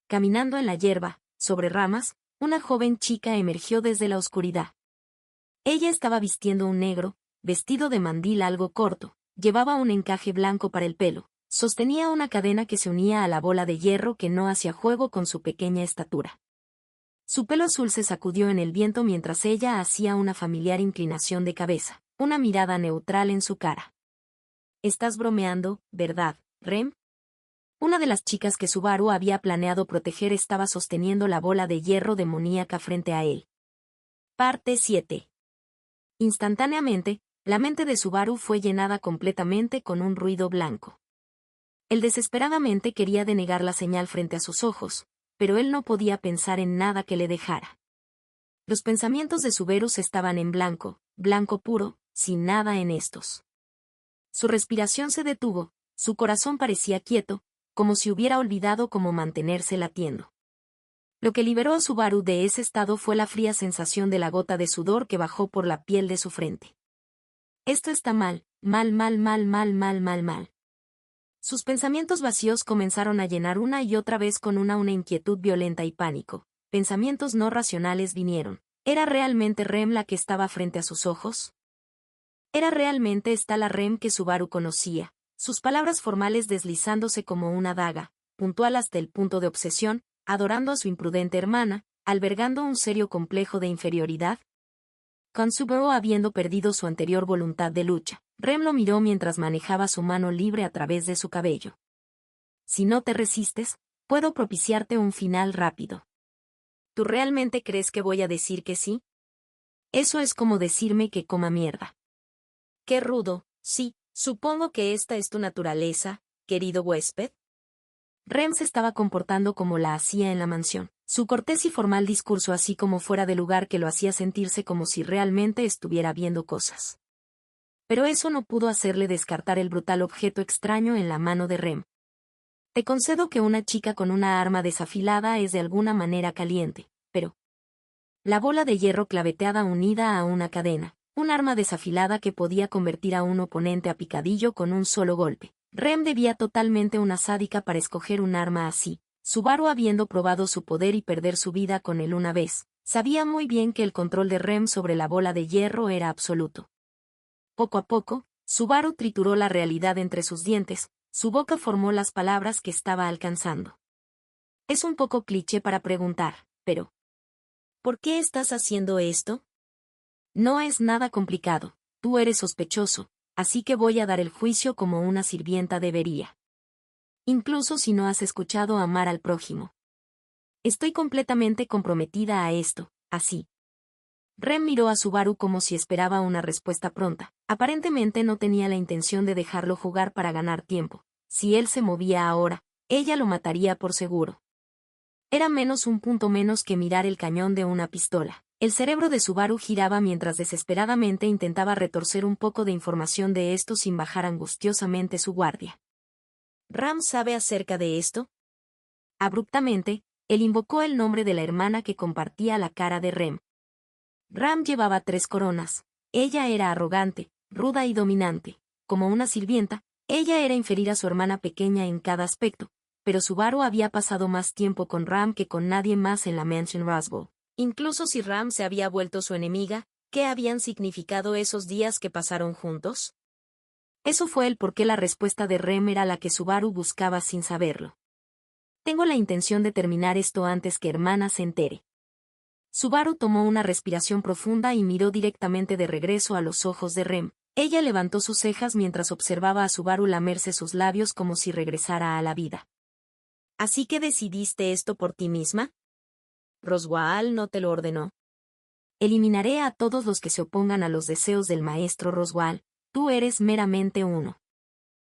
Caminando en la hierba, sobre ramas, una joven chica emergió desde la oscuridad. Ella estaba vistiendo un negro, vestido de mandil algo corto, llevaba un encaje blanco para el pelo, sostenía una cadena que se unía a la bola de hierro que no hacía juego con su pequeña estatura. Su pelo azul se sacudió en el viento mientras ella hacía una familiar inclinación de cabeza, una mirada neutral en su cara. «Estás bromeando, ¿verdad, Rem?» Una de las chicas que Subaru había planeado proteger estaba sosteniendo la bola de hierro demoníaca frente a él. Parte 7. Instantáneamente, la mente de Subaru fue llenada completamente con un ruido blanco. Él desesperadamente quería denegar la señal frente a sus ojos, pero él no podía pensar en nada que le dejara. Los pensamientos de Subaru estaban en blanco, blanco puro, sin nada en estos. Su respiración se detuvo, su corazón parecía quieto, como si hubiera olvidado cómo mantenerse latiendo. Lo que liberó a Subaru de ese estado fue la fría sensación de la gota de sudor que bajó por la piel de su frente. Esto está mal, mal, mal, mal, mal, mal, mal, mal. Sus pensamientos vacíos comenzaron a llenar una y otra vez con una inquietud violenta y pánico. Pensamientos no racionales vinieron. ¿Era realmente Rem la que estaba frente a sus ojos? ¿Era realmente esta la Rem que Subaru conocía? Sus palabras formales deslizándose como una daga, puntual hasta el punto de obsesión, adorando a su imprudente hermana, albergando un serio complejo de inferioridad. Con Subaru habiendo perdido su anterior voluntad de lucha, Rem lo miró mientras manejaba su mano libre a través de su cabello. Si no te resistes, puedo propiciarte un final rápido. ¿Tú realmente crees que voy a decir que sí? Eso es como decirme que coma mierda. Qué rudo, sí, supongo que esta es tu naturaleza, querido huésped. Rem se estaba comportando como la hacía en la mansión, su cortés y formal discurso así como fuera de lugar que lo hacía sentirse como si realmente estuviera viendo cosas. Pero eso no pudo hacerle descartar el brutal objeto extraño en la mano de Rem. Te concedo que una chica con una arma desafilada es de alguna manera caliente, pero... La bola de hierro claveteada unida a una cadena, un arma desafilada que podía convertir a un oponente a picadillo con un solo golpe. Rem debía totalmente una sádica para escoger un arma así. Subaru, habiendo probado su poder y perder su vida con él una vez, sabía muy bien que el control de Rem sobre la bola de hierro era absoluto. Poco a poco, Subaru trituró la realidad entre sus dientes, su boca formó las palabras que estaba alcanzando. Es un poco cliché para preguntar, pero... ¿por qué estás haciendo esto? No es nada complicado, tú eres sospechoso, así que voy a dar el juicio como una sirvienta debería. Incluso si no has escuchado amar al prójimo. Estoy completamente comprometida a esto, así. Rem miró a Subaru como si esperaba una respuesta pronta. Aparentemente no tenía la intención de dejarlo jugar para ganar tiempo. Si él se movía ahora, ella lo mataría por seguro. Era menos un punto menos que mirar el cañón de una pistola. El cerebro de Subaru giraba mientras desesperadamente intentaba retorcer un poco de información de esto sin bajar angustiosamente su guardia. ¿Ram sabe acerca de esto? Abruptamente, él invocó el nombre de la hermana que compartía la cara de Rem. Ram llevaba 3 coronas. Ella era arrogante, ruda y dominante. Como una sirvienta, ella era inferior a su hermana pequeña en cada aspecto, pero Subaru había pasado más tiempo con Ram que con nadie más en la Mansion Roswell. Incluso si Ram se había vuelto su enemiga, ¿qué habían significado esos días que pasaron juntos? Eso fue el por qué la respuesta de Rem era la que Subaru buscaba sin saberlo. Tengo la intención de terminar esto antes que hermana se entere. Subaru tomó una respiración profunda y miró directamente de regreso a los ojos de Rem. Ella levantó sus cejas mientras observaba a Subaru lamerse sus labios como si regresara a la vida. ¿Así que decidiste esto por ti misma? ¿Roswaal no te lo ordenó? Eliminaré a todos los que se opongan a los deseos del maestro Roswaal. Tú eres meramente uno.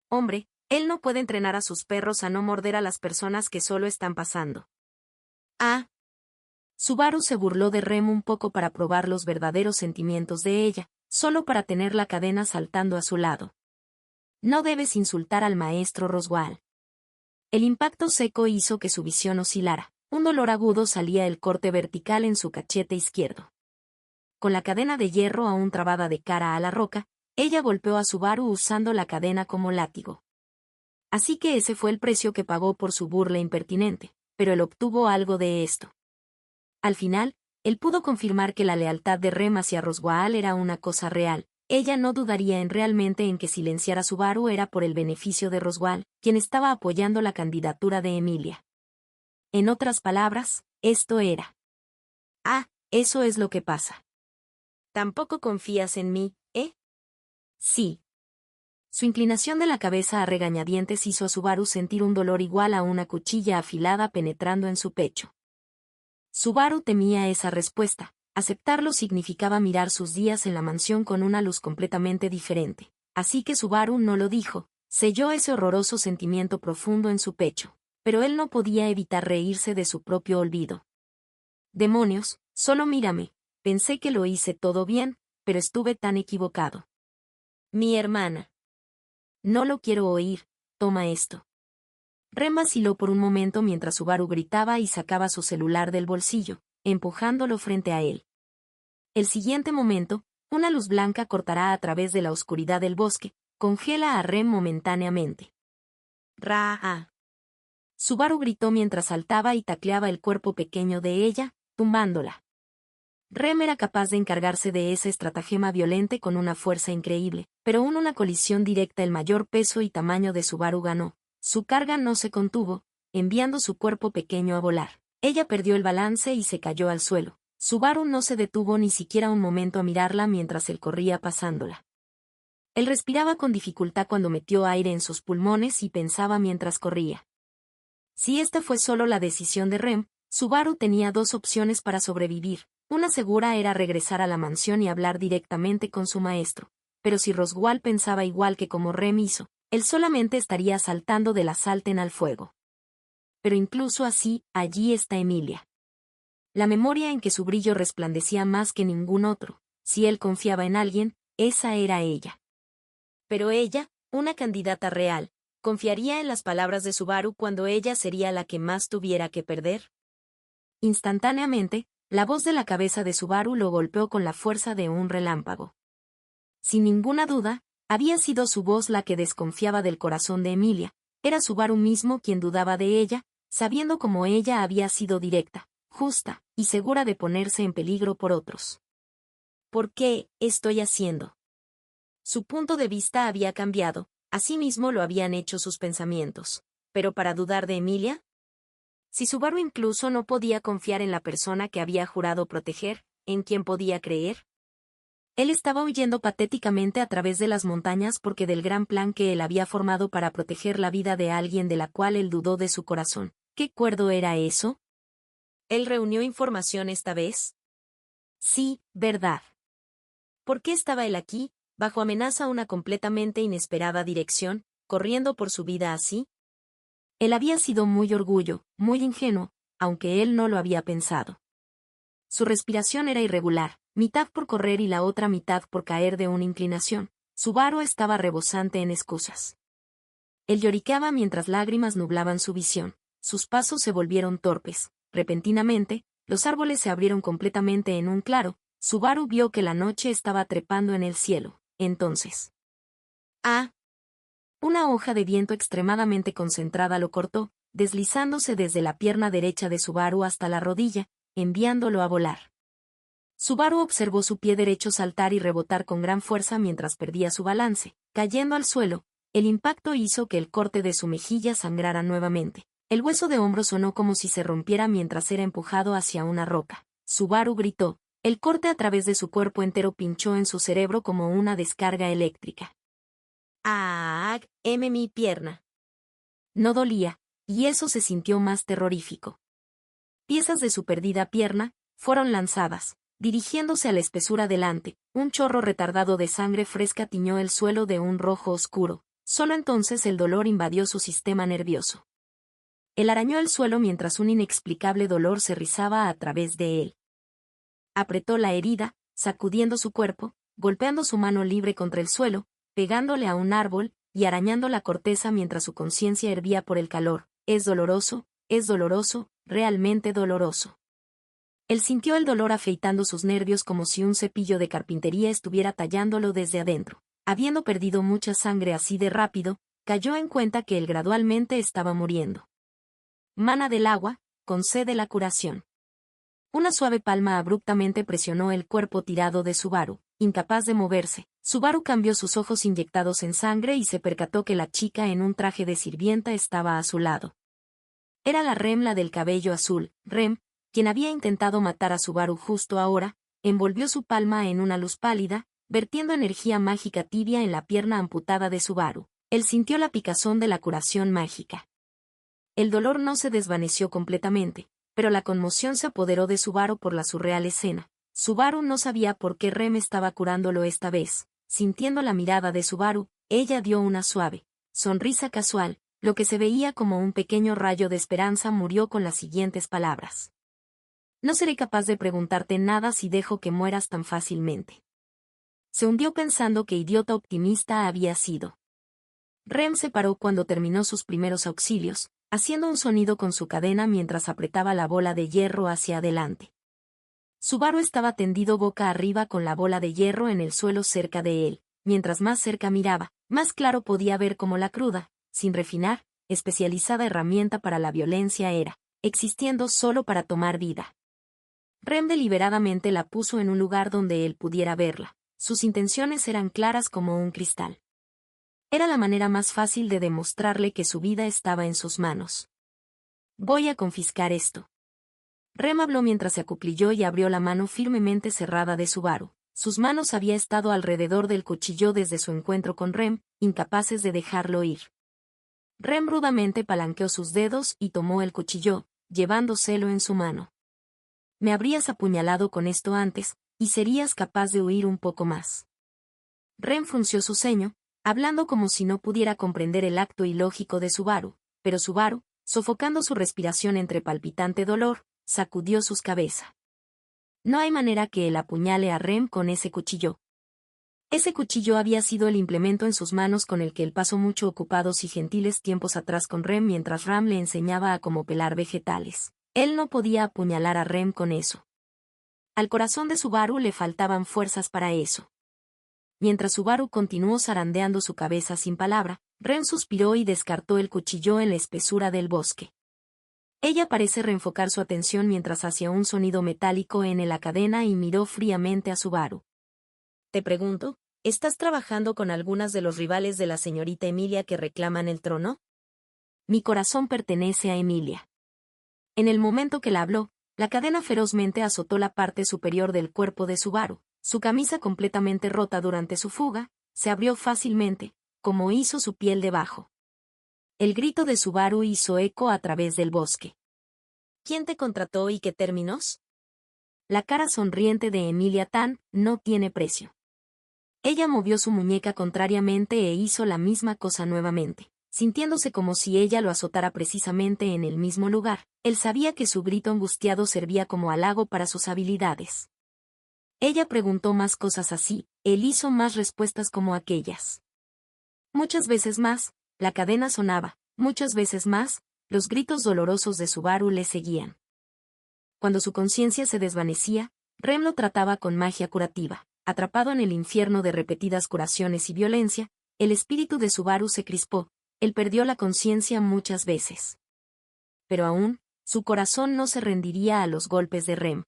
Hombre, él no puede entrenar a sus perros a no morder a las personas que solo están pasando. Ah. Subaru se burló de Rem un poco para probar los verdaderos sentimientos de ella, solo para tener la cadena saltando a su lado. No debes insultar al maestro Roswaal. El impacto seco hizo que su visión oscilara. Un dolor agudo salía el corte vertical en su cachete izquierdo. Con la cadena de hierro aún trabada de cara a la roca, Ella golpeó a Subaru usando la cadena como látigo. Así que ese fue el precio que pagó por su burla impertinente, pero él obtuvo algo de esto. Al final, él pudo confirmar que la lealtad de Rem hacia Roswaal era una cosa real. Ella no dudaría realmente en que silenciar a Subaru era por el beneficio de Roswaal, quien estaba apoyando la candidatura de Emilia. En otras palabras, esto era. Ah, eso es lo que pasa. ¿Tampoco confías en mí, eh? Sí. Su inclinación de la cabeza a regañadientes hizo a Subaru sentir un dolor igual a una cuchilla afilada penetrando en su pecho. Subaru temía esa respuesta. Aceptarlo significaba mirar sus días en la mansión con una luz completamente diferente. Así que Subaru no lo dijo, selló ese horroroso sentimiento profundo en su pecho. Pero él no podía evitar reírse de su propio olvido. Demonios, solo mírame, pensé que lo hice todo bien, pero estuve tan equivocado. Mi hermana. No lo quiero oír, toma esto. Rem vaciló por un momento mientras Subaru gritaba y sacaba su celular del bolsillo, empujándolo frente a él. El siguiente momento, una luz blanca cortará a través de la oscuridad del bosque, congela a Rem momentáneamente. ¡Ra! Subaru gritó mientras saltaba y tacleaba el cuerpo pequeño de ella, tumbándola. Rem era capaz de encargarse de ese estratagema violento con una fuerza increíble, pero en una colisión directa el mayor peso y tamaño de Subaru ganó. Su carga no se contuvo, enviando su cuerpo pequeño a volar. Ella perdió el balance y se cayó al suelo. Subaru no se detuvo ni siquiera un momento a mirarla mientras él corría pasándola. Él respiraba con dificultad cuando metió aire en sus pulmones y pensaba mientras corría. Si esta fue solo la decisión de Rem, Subaru tenía dos opciones para sobrevivir. Una segura era regresar a la mansión y hablar directamente con su maestro. Pero si Roswaal pensaba igual que como Rem hizo, él solamente estaría saltando de la sartén al fuego. Pero incluso así, allí está Emilia. La memoria en que su brillo resplandecía más que ningún otro. Si él confiaba en alguien, esa era ella. Pero ella, una candidata real, ¿confiaría en las palabras de Subaru cuando ella sería la que más tuviera que perder? Instantáneamente, la voz de la cabeza de Subaru lo golpeó con la fuerza de un relámpago. Sin ninguna duda, había sido su voz la que desconfiaba del corazón de Emilia. Era Subaru mismo quien dudaba de ella, sabiendo cómo ella había sido directa, justa, y segura de ponerse en peligro por otros. ¿Por qué estoy haciendo? Su punto de vista había cambiado, asimismo lo habían hecho sus pensamientos. ¿Pero para dudar de Emilia? Si Subaru incluso no podía confiar en la persona que había jurado proteger, ¿en quién podía creer? Él estaba huyendo patéticamente a través de las montañas porque del gran plan que él había formado para proteger la vida de alguien de la cual él dudó de su corazón. ¿Qué cuerdo era eso? ¿Él reunió información esta vez? Sí, verdad. ¿Por qué estaba él aquí, bajo amenaza una completamente inesperada dirección, corriendo por su vida así? Él había sido muy orgullo, muy ingenuo, aunque él no lo había pensado. Su respiración era irregular, mitad por correr y la otra mitad por caer de una inclinación. Subaru estaba rebosante en excusas. Él lloriqueaba mientras lágrimas nublaban su visión. Sus pasos se volvieron torpes. Repentinamente, los árboles se abrieron completamente en un claro. Subaru vio que la noche estaba trepando en el cielo. Entonces. ¡Ah! Una hoja de viento extremadamente concentrada lo cortó, deslizándose desde la pierna derecha de Subaru hasta la rodilla, enviándolo a volar. Subaru observó su pie derecho saltar y rebotar con gran fuerza mientras perdía su balance. Cayendo al suelo, el impacto hizo que el corte de su mejilla sangrara nuevamente. El hueso de hombro sonó como si se rompiera mientras era empujado hacia una roca. Subaru gritó. El corte a través de su cuerpo entero pinchó en su cerebro como una descarga eléctrica. ¡Ah! Mi pierna. No dolía, y eso se sintió más terrorífico. Piezas de su perdida pierna fueron lanzadas, dirigiéndose a la espesura delante. Un chorro retardado de sangre fresca tiñó el suelo de un rojo oscuro. Solo entonces el dolor invadió su sistema nervioso. Él arañó el suelo mientras un inexplicable dolor se rizaba a través de él. Apretó la herida, sacudiendo su cuerpo, golpeando su mano libre contra el suelo, pegándole a un árbol, y arañando la corteza mientras su conciencia hervía por el calor. Es doloroso, realmente doloroso. Él sintió el dolor afeitando sus nervios como si un cepillo de carpintería estuviera tallándolo desde adentro. habiendo perdido mucha sangre así de rápido, cayó en cuenta que él gradualmente estaba muriendo. Mana del agua, concede la curación. Una suave palma abruptamente presionó el cuerpo tirado de Subaru, incapaz de moverse. Subaru cambió sus ojos inyectados en sangre y se percató que la chica en un traje de sirvienta estaba a su lado. Era la Rem, la del cabello azul. Rem, quien había intentado matar a Subaru justo ahora, envolvió su palma en una luz pálida, vertiendo energía mágica tibia en la pierna amputada de Subaru. Él sintió la picazón de la curación mágica. El dolor no se desvaneció completamente, pero la conmoción se apoderó de Subaru por la surreal escena. Subaru no sabía por qué Rem estaba curándolo esta vez. Sintiendo la mirada de Subaru, ella dio una suave sonrisa casual. Lo que se veía como un pequeño rayo de esperanza murió con las siguientes palabras. No seré capaz de preguntarte nada si dejo que mueras tan fácilmente. Se hundió pensando qué idiota optimista había sido. Rem se paró cuando terminó sus primeros auxilios, haciendo un sonido con su cadena mientras apretaba la bola de hierro hacia adelante. Subaru estaba tendido boca arriba con la bola de hierro en el suelo cerca de él. Mientras más cerca miraba, más claro podía ver cómo la cruda, sin refinar, especializada herramienta para la violencia era, existiendo solo para tomar vida. Rem deliberadamente la puso en un lugar donde él pudiera verla. Sus intenciones eran claras como un cristal. Era la manera más fácil de demostrarle que su vida estaba en sus manos. Voy a confiscar esto. Rem habló mientras se acuclilló y abrió la mano firmemente cerrada de Subaru. Sus manos había estado alrededor del cuchillo desde su encuentro con Rem, incapaces de dejarlo ir. Rem rudamente palanqueó sus dedos y tomó el cuchillo, llevándoselo en su mano. Me habrías apuñalado con esto antes, y serías capaz de huir un poco más. Rem frunció su ceño, hablando como si no pudiera comprender el acto ilógico de Subaru, pero Subaru, sofocando su respiración entre palpitante dolor, sacudió sus cabezas. No hay manera que él apuñale a Rem con ese cuchillo. Ese cuchillo había sido el implemento en sus manos con el que él pasó mucho ocupados y gentiles tiempos atrás con Rem mientras Ram le enseñaba a cómo pelar vegetales. Él no podía apuñalar a Rem con eso. Al corazón de Subaru le faltaban fuerzas para eso. Mientras Subaru continuó zarandeando su cabeza sin palabra, Rem suspiró y descartó el cuchillo en la espesura del bosque. Ella parece reenfocar su atención mientras hacía un sonido metálico en la cadena y miró fríamente a Subaru. Te pregunto, ¿estás trabajando con algunas de los rivales de la señorita Emilia que reclaman el trono? Mi corazón pertenece a Emilia. En el momento que la habló, la cadena ferozmente azotó la parte superior del cuerpo de Subaru. Su camisa completamente rota durante su fuga, se abrió fácilmente, como hizo su piel debajo. El grito de Subaru hizo eco a través del bosque. ¿Quién te contrató y qué términos? La cara sonriente de Emilia Tan no tiene precio. Ella movió su muñeca contrariamente e hizo la misma cosa nuevamente, sintiéndose como si ella lo azotara precisamente en el mismo lugar. Él sabía que su grito angustiado servía como halago para sus habilidades. Ella preguntó más cosas así, él hizo más respuestas como aquellas. Muchas veces más, la cadena sonaba, muchas veces más, los gritos dolorosos de Subaru le seguían. Cuando su conciencia se desvanecía, Rem lo trataba con magia curativa. Atrapado en el infierno de repetidas curaciones y violencia, el espíritu de Subaru se crispó, él perdió la conciencia muchas veces. Pero aún, su corazón no se rendiría a los golpes de Rem.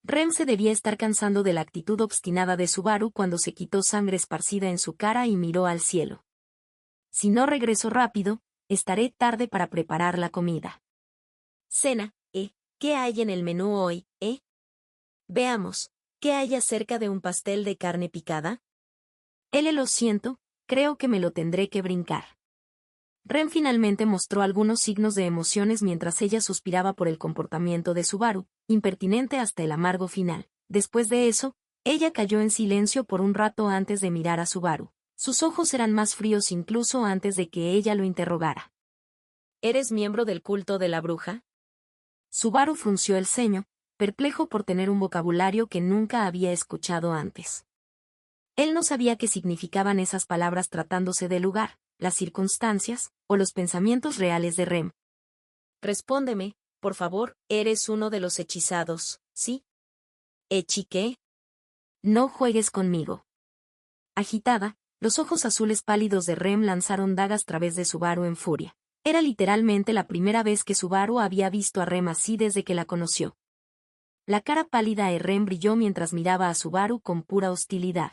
Rem se debía estar cansando de la actitud obstinada de Subaru cuando se quitó sangre esparcida en su cara y miró al cielo. Si no regreso rápido, estaré tarde para preparar la comida. Cena, ¿qué hay en el menú hoy, Veamos, ¿qué hay acerca de un pastel de carne picada? Lo siento, creo que me lo tendré que brincar. Rem finalmente mostró algunos signos de emociones mientras ella suspiraba por el comportamiento de Subaru, impertinente hasta el amargo final. Después de eso, ella cayó en silencio por un rato antes de mirar a Subaru. Sus ojos eran más fríos incluso antes de que ella lo interrogara. ¿Eres miembro del culto de la bruja? Subaru frunció el ceño, perplejo por tener un vocabulario que nunca había escuchado antes. Él no sabía qué significaban esas palabras tratándose del lugar, las circunstancias, o los pensamientos reales de Rem. Respóndeme, por favor, ¿eres uno de los hechizados, sí? ¿Hechi qué? No juegues conmigo. Agitada, Los ojos azules pálidos de Rem lanzaron dagas a través de Subaru en furia. Era literalmente la primera vez que Subaru había visto a Rem así desde que la conoció. La cara pálida de Rem brilló mientras miraba a Subaru con pura hostilidad.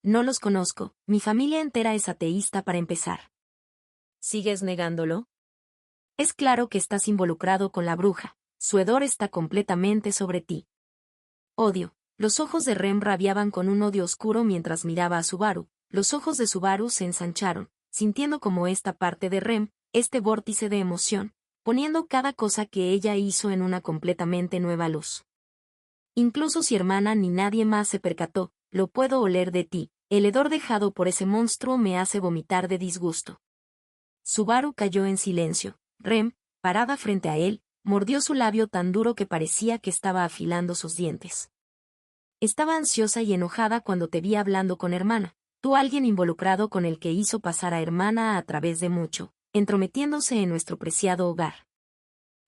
No los conozco, mi familia entera es ateísta para empezar. ¿Sigues negándolo? Es claro que estás involucrado con la bruja, su hedor está completamente sobre ti. Odio. Los ojos de Rem rabiaban con un odio oscuro mientras miraba a Subaru. Los ojos de Subaru se ensancharon, sintiendo como esta parte de Rem, este vórtice de emoción, poniendo cada cosa que ella hizo en una completamente nueva luz. Incluso si hermana ni nadie más se percató, lo puedo oler de ti, el hedor dejado por ese monstruo me hace vomitar de disgusto. Subaru cayó en silencio. Rem, parada frente a él, mordió su labio tan duro que parecía que estaba afilando sus dientes. Estaba ansiosa y enojada cuando te vi hablando con hermana, tú alguien involucrado con el que hizo pasar a hermana a través de mucho, entrometiéndose en nuestro preciado hogar.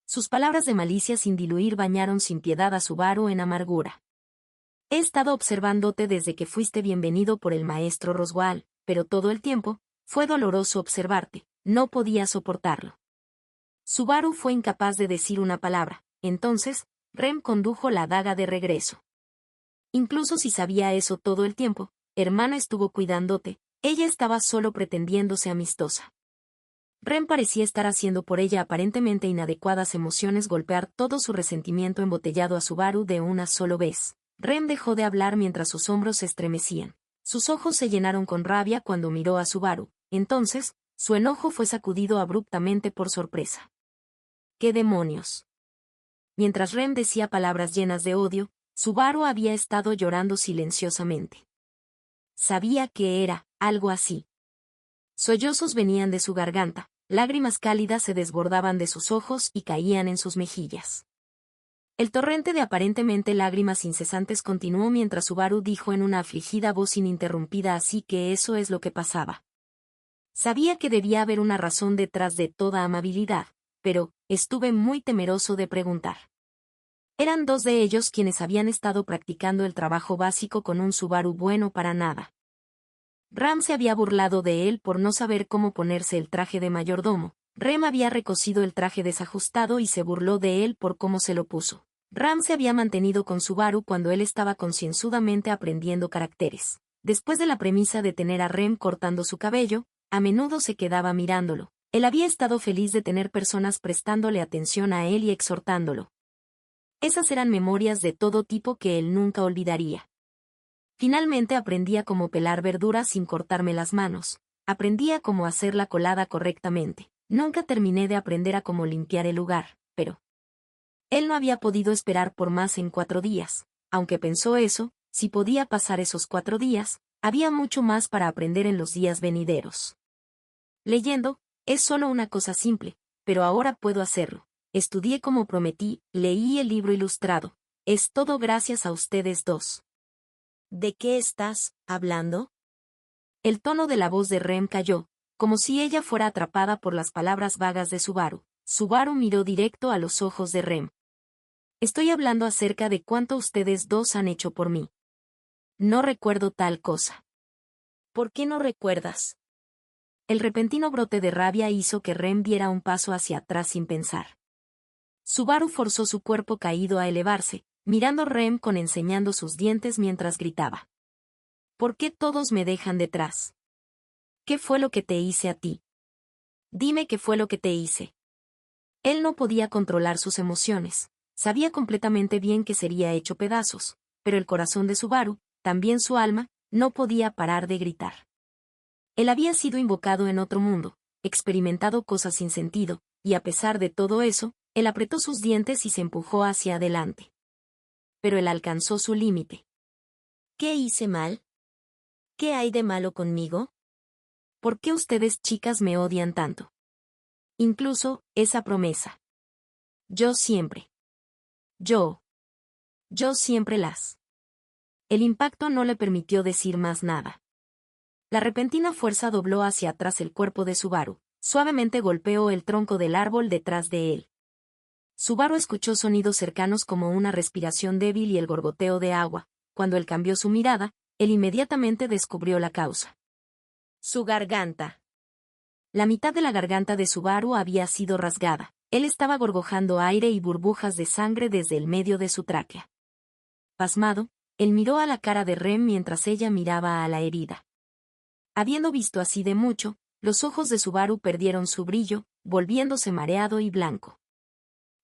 Sus palabras de malicia sin diluir bañaron sin piedad a Subaru en amargura. He estado observándote desde que fuiste bienvenido por el maestro Roswaal, pero todo el tiempo, fue doloroso observarte, no podía soportarlo. Subaru fue incapaz de decir una palabra, entonces, Rem condujo la daga de regreso. Incluso si sabía eso todo el tiempo, hermana estuvo cuidándote, ella estaba solo pretendiéndose amistosa. Rem parecía estar haciendo por ella aparentemente inadecuadas emociones golpear todo su resentimiento embotellado a Subaru de una sola vez. Rem dejó de hablar mientras sus hombros se estremecían. Sus ojos se llenaron con rabia cuando miró a Subaru, entonces, su enojo fue sacudido abruptamente por sorpresa. ¿Qué demonios? Mientras Rem decía palabras llenas de odio, Subaru había estado llorando silenciosamente. Sabía que era algo así. Sollozos venían de su garganta, lágrimas cálidas se desbordaban de sus ojos y caían en sus mejillas. El torrente de aparentemente lágrimas incesantes continuó mientras Subaru dijo en una afligida voz ininterrumpida así que eso es lo que pasaba. Sabía que debía haber una razón detrás de toda amabilidad, pero, estuve muy temeroso de preguntar. Eran dos de ellos quienes habían estado practicando el trabajo básico con un Subaru bueno para nada. Ram se había burlado de él por no saber cómo ponerse el traje de mayordomo. Rem había recosido el traje desajustado y se burló de él por cómo se lo puso. Ram se había mantenido con Subaru cuando él estaba concienzudamente aprendiendo caracteres. Después de la premisa de tener a Rem cortando su cabello, a menudo se quedaba mirándolo. Él había estado feliz de tener personas prestándole atención a él y exhortándolo. Esas eran memorias de todo tipo que él nunca olvidaría. Finalmente aprendía cómo pelar verduras sin cortarme las manos. Aprendía cómo hacer la colada correctamente. Nunca terminé de aprender a cómo limpiar el lugar, pero él no había podido esperar por más en 4 días. Aunque pensó eso, si podía pasar esos 4 días, había mucho más para aprender en los días venideros. Leyendo, es solo una cosa simple, pero ahora puedo hacerlo. Estudié como prometí, leí el libro ilustrado. Es todo gracias a ustedes dos. ¿De qué estás hablando? El tono de la voz de Rem cayó, como si ella fuera atrapada por las palabras vagas de Subaru. Subaru miró directo a los ojos de Rem. Estoy hablando acerca de cuánto ustedes dos han hecho por mí. No recuerdo tal cosa. ¿Por qué no recuerdas? El repentino brote de rabia hizo que Rem diera un paso hacia atrás sin pensar. Subaru forzó su cuerpo caído a elevarse, mirando a Rem con enseñando sus dientes mientras gritaba. ¿Por qué todos me dejan detrás? ¿Qué fue lo que te hice a ti? Dime qué fue lo que te hice. Él no podía controlar sus emociones. Sabía completamente bien que sería hecho pedazos, pero el corazón de Subaru, también su alma, no podía parar de gritar. Él había sido invocado en otro mundo, experimentado cosas sin sentido, y a pesar de todo eso, él apretó sus dientes y se empujó hacia adelante. Pero él alcanzó su límite. ¿Qué hice mal? ¿Qué hay de malo conmigo? ¿Por qué ustedes chicas me odian tanto? Incluso, esa promesa. Yo siempre. Yo siempre las. El impacto no le permitió decir más nada. La repentina fuerza dobló hacia atrás el cuerpo de Subaru, suavemente golpeó el tronco del árbol detrás de él. Subaru escuchó sonidos cercanos como una respiración débil y el gorgoteo de agua. Cuando él cambió su mirada, él inmediatamente descubrió la causa. Su garganta. La mitad de la garganta de Subaru había sido rasgada. Él estaba gorgojando aire y burbujas de sangre desde el medio de su tráquea. Pasmado, él miró a la cara de Rem mientras ella miraba a la herida. Habiendo visto así de mucho, los ojos de Subaru perdieron su brillo, volviéndose mareado y blanco.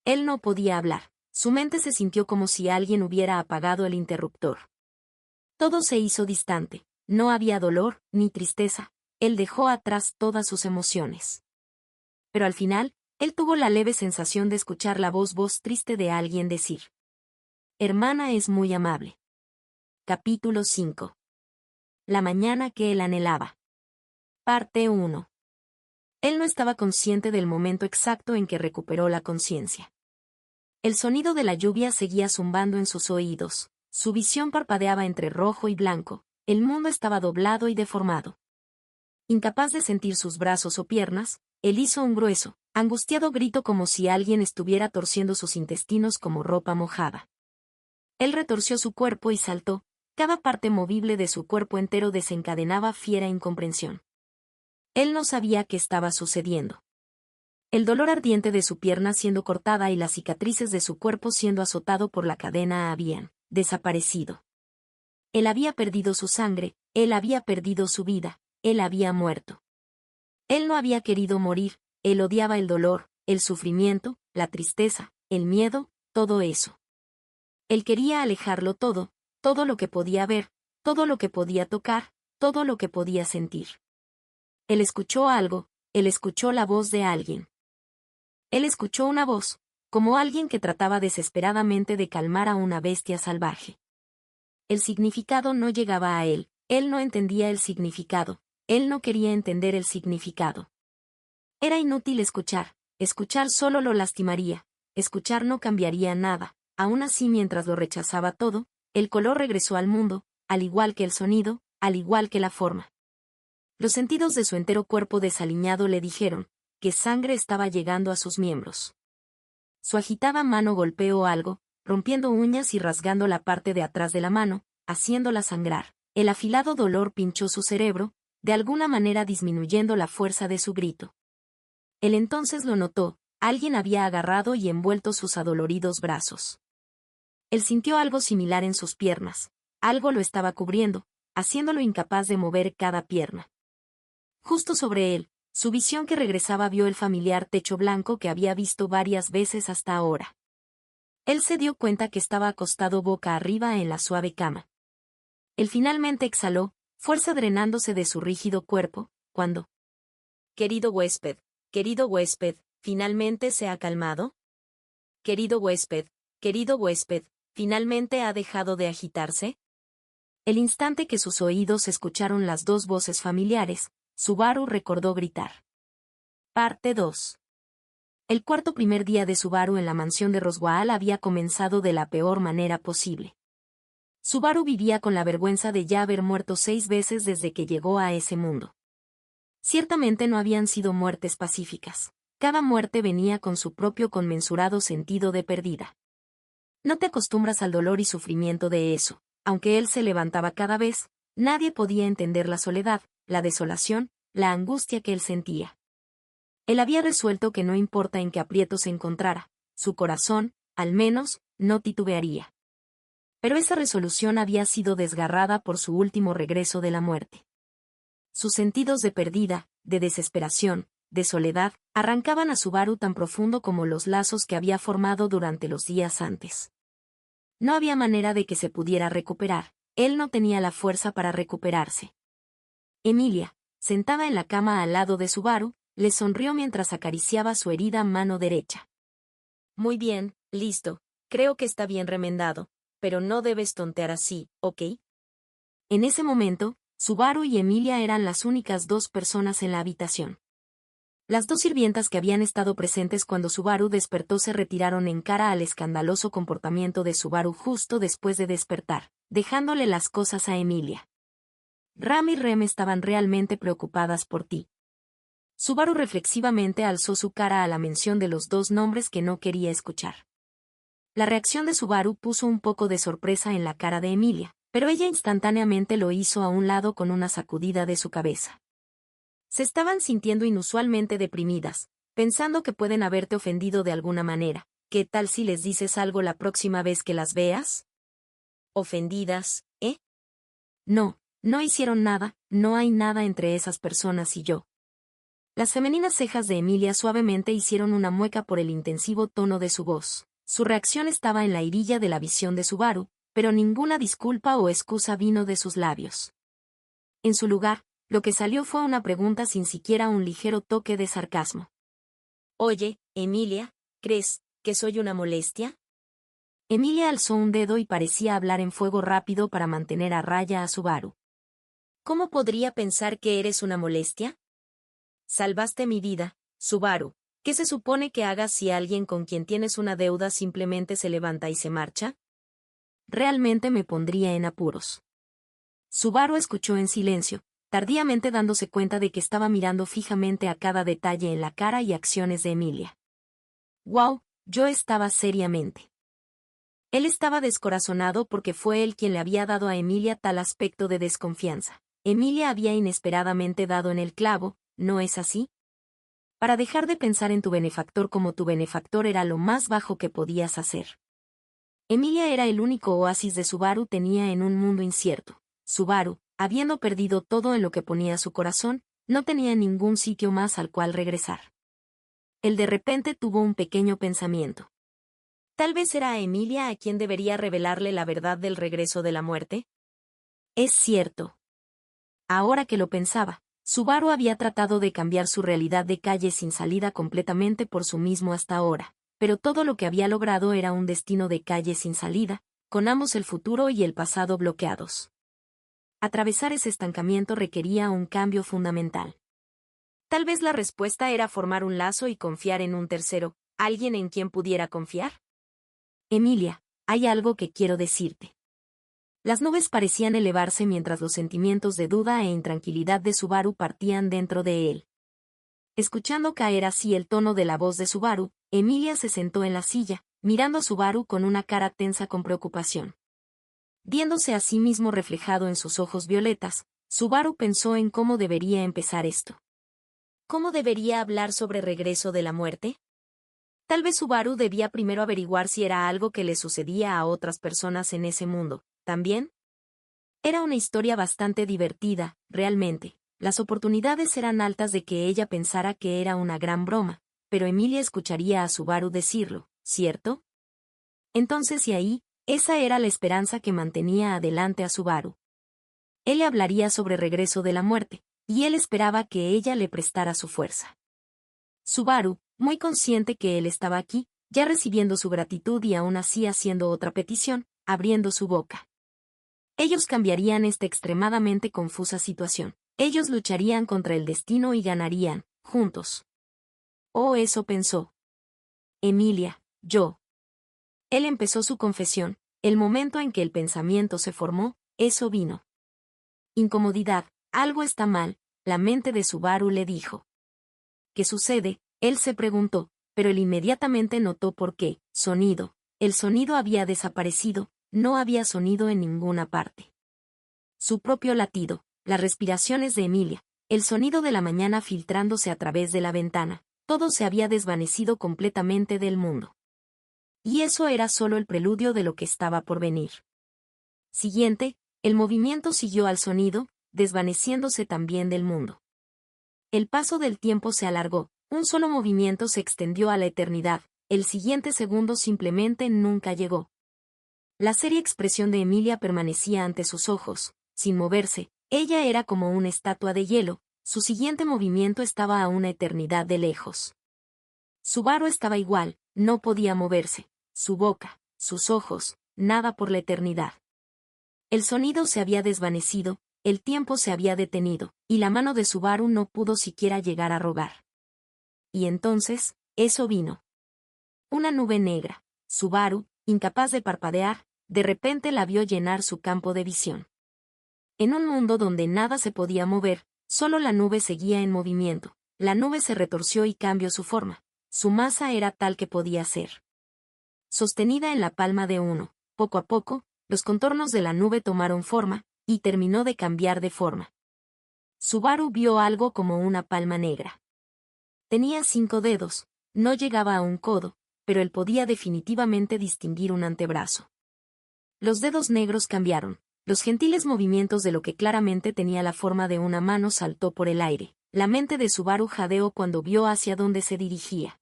Él no podía hablar. Su mente se sintió como si alguien hubiera apagado el interruptor. Todo se hizo distante. No había dolor, ni tristeza. Él dejó atrás todas sus emociones. Pero al final, él tuvo la leve sensación de escuchar la voz triste de alguien decir: «Hermana es muy amable». Capítulo 5. La mañana que él anhelaba. Parte 1. Él no estaba consciente del momento exacto en que recuperó la conciencia. El sonido de la lluvia seguía zumbando en sus oídos, su visión parpadeaba entre rojo y blanco, el mundo estaba doblado y deformado. Incapaz de sentir sus brazos o piernas, él hizo un grueso, angustiado grito como si alguien estuviera torciendo sus intestinos como ropa mojada. Él retorció su cuerpo y saltó, cada parte movible de su cuerpo entero desencadenaba fiera incomprensión. Él no sabía qué estaba sucediendo. El dolor ardiente de su pierna siendo cortada y las cicatrices de su cuerpo siendo azotado por la cadena habían desaparecido. Él había perdido su sangre, él había perdido su vida, él había muerto. Él no había querido morir, él odiaba el dolor, el sufrimiento, la tristeza, el miedo, todo eso. Él quería alejarlo todo, todo lo que podía ver, todo lo que podía tocar, todo lo que podía sentir. Él escuchó algo, él escuchó la voz de alguien. Él escuchó una voz, como alguien que trataba desesperadamente de calmar a una bestia salvaje. El significado no llegaba a él no entendía el significado, él no quería entender el significado. Era inútil escuchar solo lo lastimaría, escuchar no cambiaría nada, aún así mientras lo rechazaba todo, el color regresó al mundo, al igual que el sonido, al igual que la forma. Los sentidos de su entero cuerpo desaliñado le dijeron que sangre estaba llegando a sus miembros. Su agitada mano golpeó algo, rompiendo uñas y rasgando la parte de atrás de la mano, haciéndola sangrar. El afilado dolor pinchó su cerebro, de alguna manera disminuyendo la fuerza de su grito. Él entonces lo notó, alguien había agarrado y envuelto sus adoloridos brazos. Él sintió algo similar en sus piernas, algo lo estaba cubriendo, haciéndolo incapaz de mover cada pierna. Justo sobre él, su visión que regresaba vio el familiar techo blanco que había visto varias veces hasta ahora. Él se dio cuenta que estaba acostado boca arriba en la suave cama. Él finalmente exhaló, fuerza drenándose de su rígido cuerpo, cuando... Querido huésped, ¿finalmente se ha calmado? Querido huésped, ¿finalmente ha dejado de agitarse? El instante que sus oídos escucharon las dos voces familiares, Subaru recordó gritar. Parte 2. El primer día de Subaru en la mansión de Roswaal había comenzado de la peor manera posible. Subaru vivía con la vergüenza de ya haber muerto 6 veces desde que llegó a ese mundo. Ciertamente no habían sido muertes pacíficas. Cada muerte venía con su propio conmensurado sentido de pérdida. No te acostumbras al dolor y sufrimiento de eso. Aunque él se levantaba cada vez, nadie podía entender la soledad, la desolación, la angustia que él sentía. Él había resuelto que no importa en qué aprieto se encontrara, su corazón, al menos, no titubearía. Pero esa resolución había sido desgarrada por su último regreso de la muerte. Sus sentidos de pérdida, de desesperación, de soledad, arrancaban a Subaru tan profundo como los lazos que había formado durante los días antes. No había manera de que se pudiera recuperar, él no tenía la fuerza para recuperarse. Emilia, sentada en la cama al lado de Subaru, le sonrió mientras acariciaba su herida mano derecha. Muy bien, listo, creo que está bien remendado, pero no debes tontear así, ¿ok? En ese momento, Subaru y Emilia eran las únicas 2 personas en la habitación. Las 2 sirvientas que habían estado presentes cuando Subaru despertó se retiraron en cara al escandaloso comportamiento de Subaru justo después de despertar, dejándole las cosas a Emilia. Ram y Rem estaban realmente preocupadas por ti. Subaru reflexivamente alzó su cara a la mención de los 2 nombres que no quería escuchar. La reacción de Subaru puso un poco de sorpresa en la cara de Emilia, pero ella instantáneamente lo hizo a un lado con una sacudida de su cabeza. Se estaban sintiendo inusualmente deprimidas, pensando que pueden haberte ofendido de alguna manera. ¿Qué tal si les dices algo la próxima vez que las veas? ¿Ofendidas, eh? No, no hicieron nada, no hay nada entre esas personas y yo. Las femeninas cejas de Emilia suavemente hicieron una mueca por el intensivo tono de su voz. Su reacción estaba en la hirilla de la visión de Subaru, pero ninguna disculpa o excusa vino de sus labios. En su lugar, lo que salió fue una pregunta sin siquiera un ligero toque de sarcasmo. Oye, Emilia, ¿crees que soy una molestia? Emilia alzó un dedo y parecía hablar en fuego rápido para mantener a raya a Subaru. ¿Cómo podría pensar que eres una molestia? Salvaste mi vida, Subaru. ¿Qué se supone que hagas si alguien con quien tienes una deuda simplemente se levanta y se marcha? Realmente me pondría en apuros. Subaru escuchó en silencio, tardíamente dándose cuenta de que estaba mirando fijamente a cada detalle en la cara y acciones de Emilia. ¡Wow! Yo estaba seriamente. Él estaba descorazonado porque fue él quien le había dado a Emilia tal aspecto de desconfianza. Emilia había inesperadamente dado en el clavo, ¿no es así? Para dejar de pensar en tu benefactor como tu benefactor era lo más bajo que podías hacer. Emilia era el único oasis de Subaru tenía en un mundo incierto. Subaru, habiendo perdido todo en lo que ponía su corazón, no tenía ningún sitio más al cual regresar. Él de repente tuvo un pequeño pensamiento. Tal vez era a Emilia a quien debería revelarle la verdad del regreso de la muerte. Es cierto. Ahora que lo pensaba, Subaru había tratado de cambiar su realidad de calle sin salida completamente por sí mismo hasta ahora, pero todo lo que había logrado era un destino de calle sin salida, con ambos el futuro y el pasado bloqueados. Atravesar ese estancamiento requería un cambio fundamental. Tal vez la respuesta era formar un lazo y confiar en un tercero, alguien en quien pudiera confiar. Emilia, hay algo que quiero decirte. Las nubes parecían elevarse mientras los sentimientos de duda e intranquilidad de Subaru partían dentro de él. Escuchando caer así el tono de la voz de Subaru, Emilia se sentó en la silla, mirando a Subaru con una cara tensa con preocupación. Viéndose a sí mismo reflejado en sus ojos violetas, Subaru pensó en cómo debería empezar esto. ¿Cómo debería hablar sobre regreso de la muerte? Tal vez Subaru debía primero averiguar si era algo que le sucedía a otras personas en ese mundo, ¿también? Era una historia bastante divertida, realmente. Las oportunidades eran altas de que ella pensara que era una gran broma, pero Emilia escucharía a Subaru decirlo, ¿cierto? Entonces y ahí, esa era la esperanza que mantenía adelante a Subaru. Él le hablaría sobre regreso de la muerte, y él esperaba que ella le prestara su fuerza. Subaru, muy consciente que él estaba aquí, ya recibiendo su gratitud y aún así haciendo otra petición, abriendo su boca. Ellos cambiarían esta extremadamente confusa situación. Ellos lucharían contra el destino y ganarían, juntos. Oh, eso pensó. Emilia, yo. Él empezó su confesión, el momento en que el pensamiento se formó, eso vino. Incomodidad, algo está mal, la mente de Subaru le dijo. ¿Qué sucede? Él se preguntó, pero él inmediatamente notó por qué. Sonido. El sonido había desaparecido, no había sonido en ninguna parte. Su propio latido, las respiraciones de Emilia, el sonido de la mañana filtrándose a través de la ventana, todo se había desvanecido completamente del mundo. Y eso era solo el preludio de lo que estaba por venir. Siguiente, el movimiento siguió al sonido, desvaneciéndose también del mundo. El paso del tiempo se alargó, un solo movimiento se extendió a la eternidad, el siguiente segundo simplemente nunca llegó. La seria expresión de Emilia permanecía ante sus ojos, sin moverse, ella era como una estatua de hielo, su siguiente movimiento estaba a una eternidad de lejos. Subaru estaba igual, no podía moverse, su boca, sus ojos, nada por la eternidad. El sonido se había desvanecido, el tiempo se había detenido, y la mano de Subaru no pudo siquiera llegar a rogar. Y entonces, eso vino. Una nube negra. Subaru, incapaz de parpadear, de repente la vio llenar su campo de visión. En un mundo donde nada se podía mover, solo la nube seguía en movimiento. La nube se retorció y cambió su forma. Su masa era tal que podía ser. Sostenida en la palma de uno, poco a poco, los contornos de la nube tomaron forma, y terminó de cambiar de forma. Subaru vio algo como una palma negra. Tenía 5 dedos, no llegaba a un codo, pero él podía definitivamente distinguir un antebrazo. Los dedos negros cambiaron. Los gentiles movimientos de lo que claramente tenía la forma de una mano saltó por el aire. La mente de Subaru jadeó cuando vio hacia dónde se dirigía.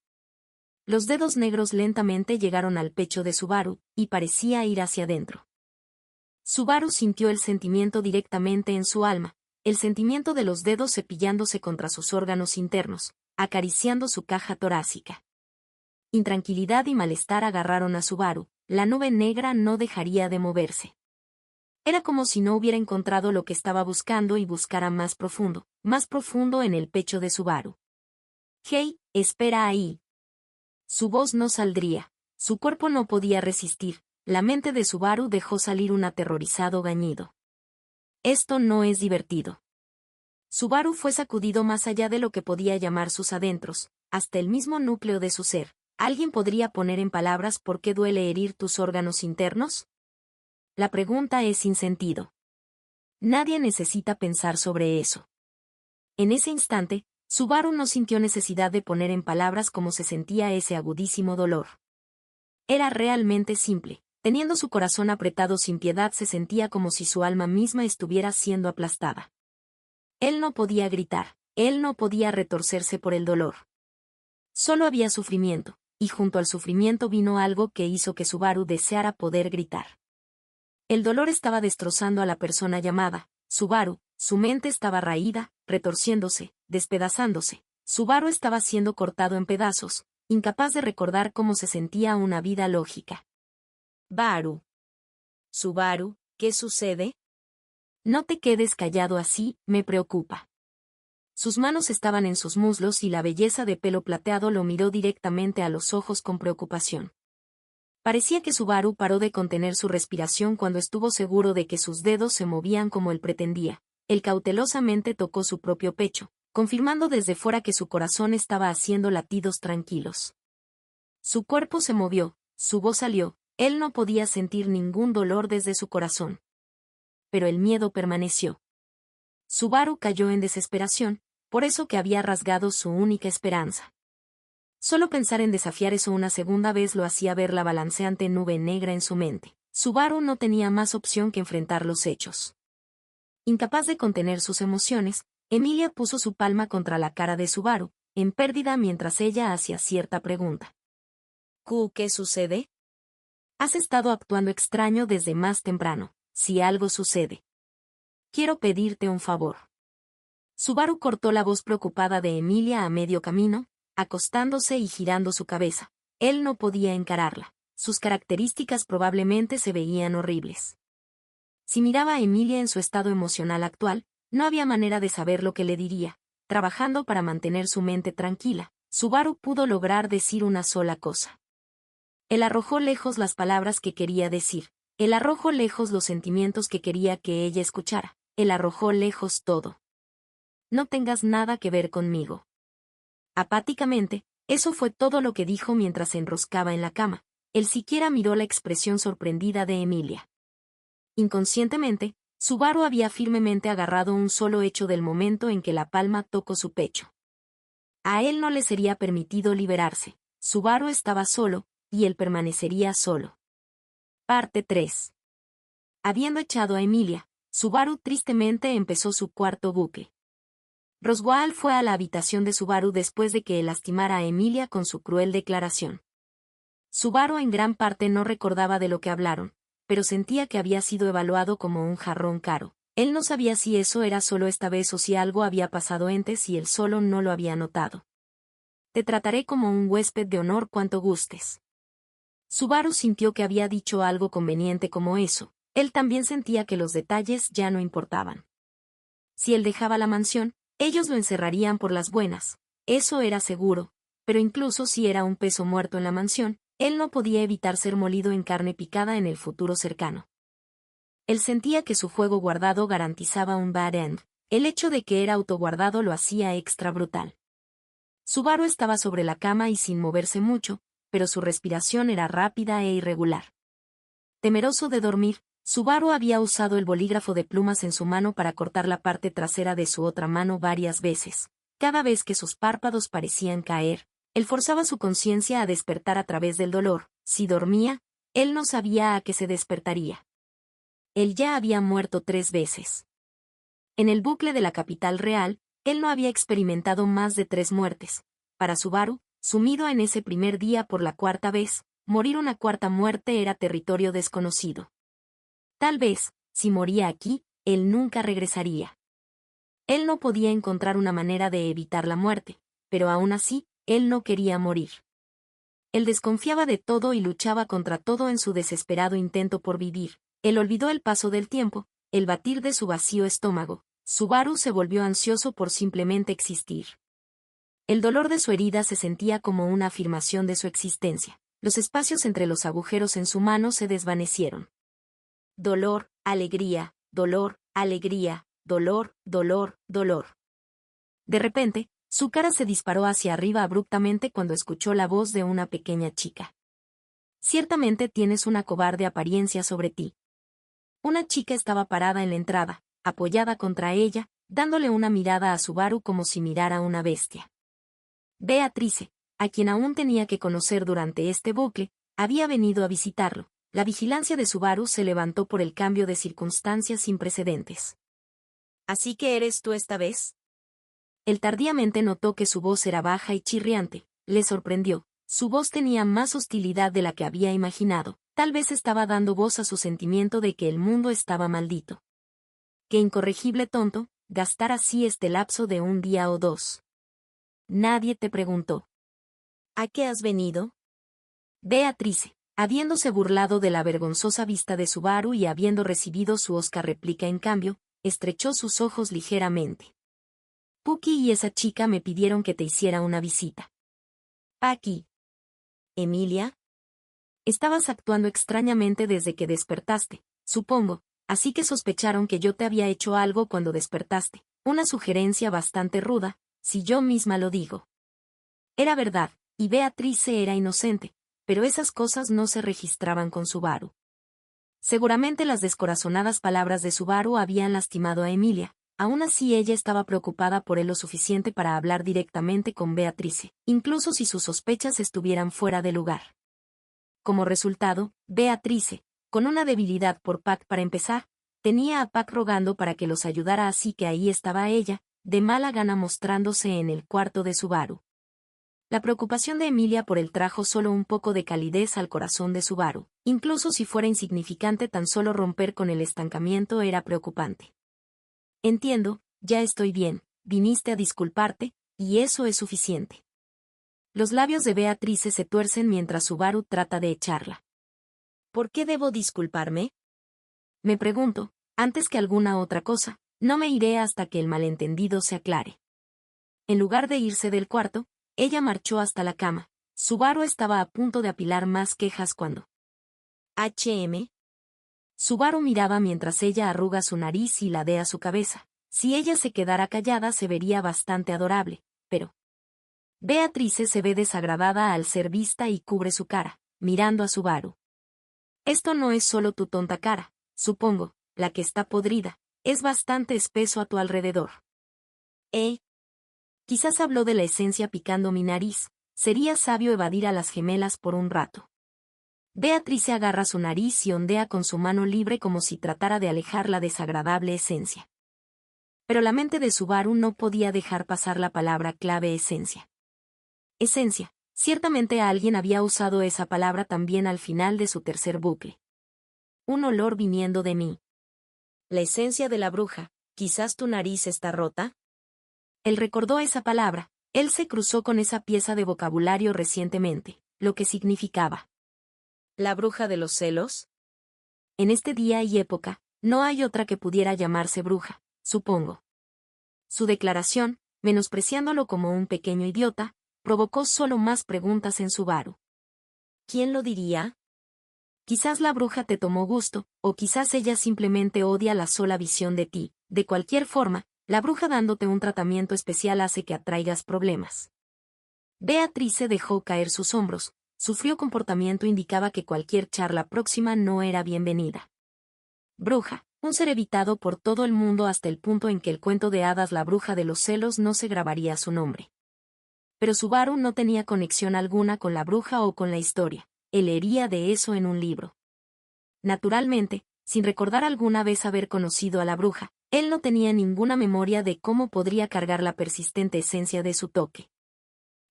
Los dedos negros lentamente llegaron al pecho de Subaru, y parecía ir hacia adentro. Subaru sintió el sentimiento directamente en su alma, el sentimiento de los dedos cepillándose contra sus órganos internos, acariciando su caja torácica. Intranquilidad y malestar agarraron a Subaru, la nube negra no dejaría de moverse. Era como si no hubiera encontrado lo que estaba buscando y buscara más profundo en el pecho de Subaru. «Hey, espera ahí». Su voz no saldría, su cuerpo no podía resistir, la mente de Subaru dejó salir un aterrorizado gañido. Esto no es divertido. Subaru fue sacudido más allá de lo que podía llamar sus adentros, hasta el mismo núcleo de su ser. ¿Alguien podría poner en palabras por qué duele herir tus órganos internos? La pregunta es sin sentido. Nadie necesita pensar sobre eso. En ese instante, Subaru no sintió necesidad de poner en palabras cómo se sentía ese agudísimo dolor. Era realmente simple. Teniendo su corazón apretado sin piedad, se sentía como si su alma misma estuviera siendo aplastada. Él no podía gritar, él no podía retorcerse por el dolor. Solo había sufrimiento, y junto al sufrimiento vino algo que hizo que Subaru deseara poder gritar. El dolor estaba destrozando a la persona llamada Subaru, su mente estaba raída, retorciéndose, despedazándose. Subaru estaba siendo cortado en pedazos, incapaz de recordar cómo se sentía una vida lógica. Baru. Subaru, ¿qué sucede? No te quedes callado así, me preocupa. Sus manos estaban en sus muslos y la belleza de pelo plateado lo miró directamente a los ojos con preocupación. Parecía que Subaru paró de contener su respiración cuando estuvo seguro de que sus dedos se movían como él pretendía. Él cautelosamente tocó su propio pecho, confirmando desde fuera que su corazón estaba haciendo latidos tranquilos. Su cuerpo se movió, su voz salió, él no podía sentir ningún dolor desde su corazón. Pero el miedo permaneció. Subaru cayó en desesperación, por eso que había rasgado su única esperanza. Solo pensar en desafiar eso una segunda vez lo hacía ver la balanceante nube negra en su mente. Subaru no tenía más opción que enfrentar los hechos. Incapaz de contener sus emociones, Emilia puso su palma contra la cara de Subaru, en pérdida mientras ella hacía cierta pregunta. ¿Qué sucede? Has estado actuando extraño desde más temprano. Si algo sucede. Quiero pedirte un favor. Subaru cortó la voz preocupada de Emilia a medio camino, acostándose y girando su cabeza. Él no podía encararla. Sus características probablemente se veían horribles. Si miraba a Emilia en su estado emocional actual, no había manera de saber lo que le diría. Trabajando para mantener su mente tranquila, Subaru pudo lograr decir una sola cosa. Él arrojó lejos las palabras que quería decir. Él arrojó lejos los sentimientos que quería que ella escuchara. Él arrojó lejos todo. No tengas nada que ver conmigo. Apáticamente, eso fue todo lo que dijo mientras se enroscaba en la cama. Él siquiera miró la expresión sorprendida de Emilia. Inconscientemente, Subaru había firmemente agarrado un solo hecho del momento en que la palma tocó su pecho. A él no le sería permitido liberarse. Subaru estaba solo, y él permanecería solo. Parte 3. Habiendo echado a Emilia, Subaru tristemente empezó su cuarto bucle. Roswaal fue a la habitación de Subaru después de que él lastimara a Emilia con su cruel declaración. Subaru en gran parte no recordaba de lo que hablaron, pero sentía que había sido evaluado como un jarrón caro. Él no sabía si eso era solo esta vez o si algo había pasado antes y él solo no lo había notado. Te trataré como un huésped de honor cuanto gustes. Subaru sintió que había dicho algo conveniente como eso. Él también sentía que los detalles ya no importaban. Si él dejaba la mansión, ellos lo encerrarían por las buenas. Eso era seguro, pero incluso si era un peso muerto en la mansión, él no podía evitar ser molido en carne picada en el futuro cercano. Él sentía que su juego guardado garantizaba un bad end. El hecho de que era autoguardado lo hacía extra brutal. Subaru estaba sobre la cama y sin moverse mucho, pero su respiración era rápida e irregular. Temeroso de dormir, Subaru había usado el bolígrafo de plumas en su mano para cortar la parte trasera de su otra mano varias veces. Cada vez que sus párpados parecían caer, él forzaba su conciencia a despertar a través del dolor. Si dormía, él no sabía a qué se despertaría. Él ya había muerto 3 veces. En el bucle de la capital real, él no había experimentado más de 3 muertes. Para Subaru, sumido en ese primer día por la 4ª vez, morir una 4ª muerte era territorio desconocido. Tal vez, si moría aquí, él nunca regresaría. Él no podía encontrar una manera de evitar la muerte, pero aún así, él no quería morir. Él desconfiaba de todo y luchaba contra todo en su desesperado intento por vivir. Él olvidó el paso del tiempo, el batir de su vacío estómago. Subaru se volvió ansioso por simplemente existir. El dolor de su herida se sentía como una afirmación de su existencia. Los espacios entre los agujeros en su mano se desvanecieron. Dolor, alegría, dolor, alegría, dolor, dolor, dolor. De repente, su cara se disparó hacia arriba abruptamente cuando escuchó la voz de una pequeña chica. Ciertamente tienes una cobarde apariencia sobre ti. Una chica estaba parada en la entrada, apoyada contra ella, dándole una mirada a Subaru como si mirara a una bestia. Beatrice, a quien aún tenía que conocer durante este bucle, había venido a visitarlo. La vigilancia de Subaru se levantó por el cambio de circunstancias sin precedentes. ¿Así que eres tú esta vez? Él tardíamente notó que su voz era baja y chirriante. Le sorprendió. Su voz tenía más hostilidad de la que había imaginado. Tal vez estaba dando voz a su sentimiento de que el mundo estaba maldito. Qué incorregible tonto, gastar así este lapso de un día o 2. Nadie te preguntó. ¿A qué has venido? Beatrice, habiéndose burlado de la vergonzosa vista de Subaru y habiendo recibido su hosca réplica en cambio, estrechó sus ojos ligeramente. Puki y esa chica me pidieron que te hiciera una visita. Aquí. Emilia. Estabas actuando extrañamente desde que despertaste, supongo, así que sospecharon que yo te había hecho algo cuando despertaste. Una sugerencia bastante ruda, si yo misma lo digo. Era verdad, y Beatrice era inocente, pero esas cosas no se registraban con Subaru. Seguramente las descorazonadas palabras de Subaru habían lastimado a Emilia. Aún así ella estaba preocupada por él lo suficiente para hablar directamente con Beatrice, incluso si sus sospechas estuvieran fuera de lugar. Como resultado, Beatrice, con una debilidad por Pac para empezar, tenía a Pac rogando para que los ayudara, así que ahí estaba ella, de mala gana mostrándose en el cuarto de Subaru. La preocupación de Emilia por él trajo solo un poco de calidez al corazón de Subaru, incluso si fuera insignificante, tan solo romper con el estancamiento era preocupante. Entiendo, ya estoy bien, viniste a disculparte, y eso es suficiente. Los labios de Beatrice se tuercen mientras Subaru trata de echarla. ¿Por qué debo disculparme? Me pregunto, antes que alguna otra cosa, no me iré hasta que el malentendido se aclare. En lugar de irse del cuarto, ella marchó hasta la cama. Subaru estaba a punto de apilar más quejas cuando H.M. Subaru miraba mientras ella arruga su nariz y ladea su cabeza. Si ella se quedara callada se vería bastante adorable, pero Beatrice se ve desagradada al ser vista y cubre su cara, mirando a Subaru. Esto no es solo tu tonta cara, supongo, la que está podrida, es bastante espeso a tu alrededor. Quizás habló de la esencia picando mi nariz, sería sabio evadir a las gemelas por un rato. Beatrice agarra su nariz y ondea con su mano libre como si tratara de alejar la desagradable esencia. Pero la mente de Subaru no podía dejar pasar la palabra clave esencia. Esencia, ciertamente alguien había usado esa palabra también al final de su tercer bucle. Un olor viniendo de mí. La esencia de la bruja, ¿quizás tu nariz está rota? Él recordó esa palabra, él se cruzó con esa pieza de vocabulario recientemente, lo que significaba. ¿La bruja de los celos? En este día y época, no hay otra que pudiera llamarse bruja, supongo. Su declaración, menospreciándolo como un pequeño idiota, provocó solo más preguntas en Subaru. ¿Quién lo diría? Quizás la bruja te tomó gusto, o quizás ella simplemente odia la sola visión de ti. De cualquier forma, la bruja dándote un tratamiento especial hace que atraigas problemas. Beatrice dejó caer sus hombros. Su frío comportamiento indicaba que cualquier charla próxima no era bienvenida. Bruja, un ser evitado por todo el mundo hasta el punto en que el cuento de hadas La bruja de los celos no se grabaría su nombre. Pero Subaru no tenía conexión alguna con la bruja o con la historia. Él leería de eso en un libro. Naturalmente, sin recordar alguna vez haber conocido a la bruja, él no tenía ninguna memoria de cómo podría cargar la persistente esencia de su toque.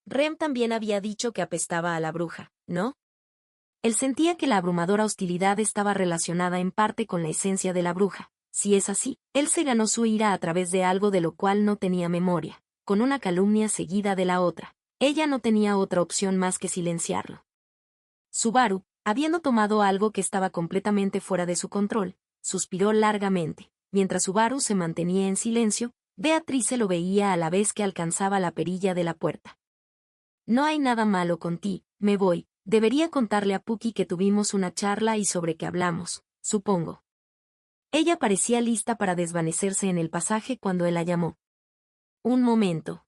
Rem también había dicho que apestaba a la bruja, ¿no? Él sentía que la abrumadora hostilidad estaba relacionada en parte con la esencia de la bruja. Si es así, él se ganó su ira a través de algo de lo cual no tenía memoria, con una calumnia seguida de la otra. Ella no tenía otra opción más que silenciarlo. Subaru, habiendo tomado algo que estaba completamente fuera de su control, suspiró largamente. Mientras Subaru se mantenía en silencio, Beatrice lo veía a la vez que alcanzaba la perilla de la puerta. No hay nada malo con ti, me voy. Debería contarle a Puki que tuvimos una charla y sobre qué hablamos, supongo. Ella parecía lista para desvanecerse en el pasaje cuando él la llamó. Un momento.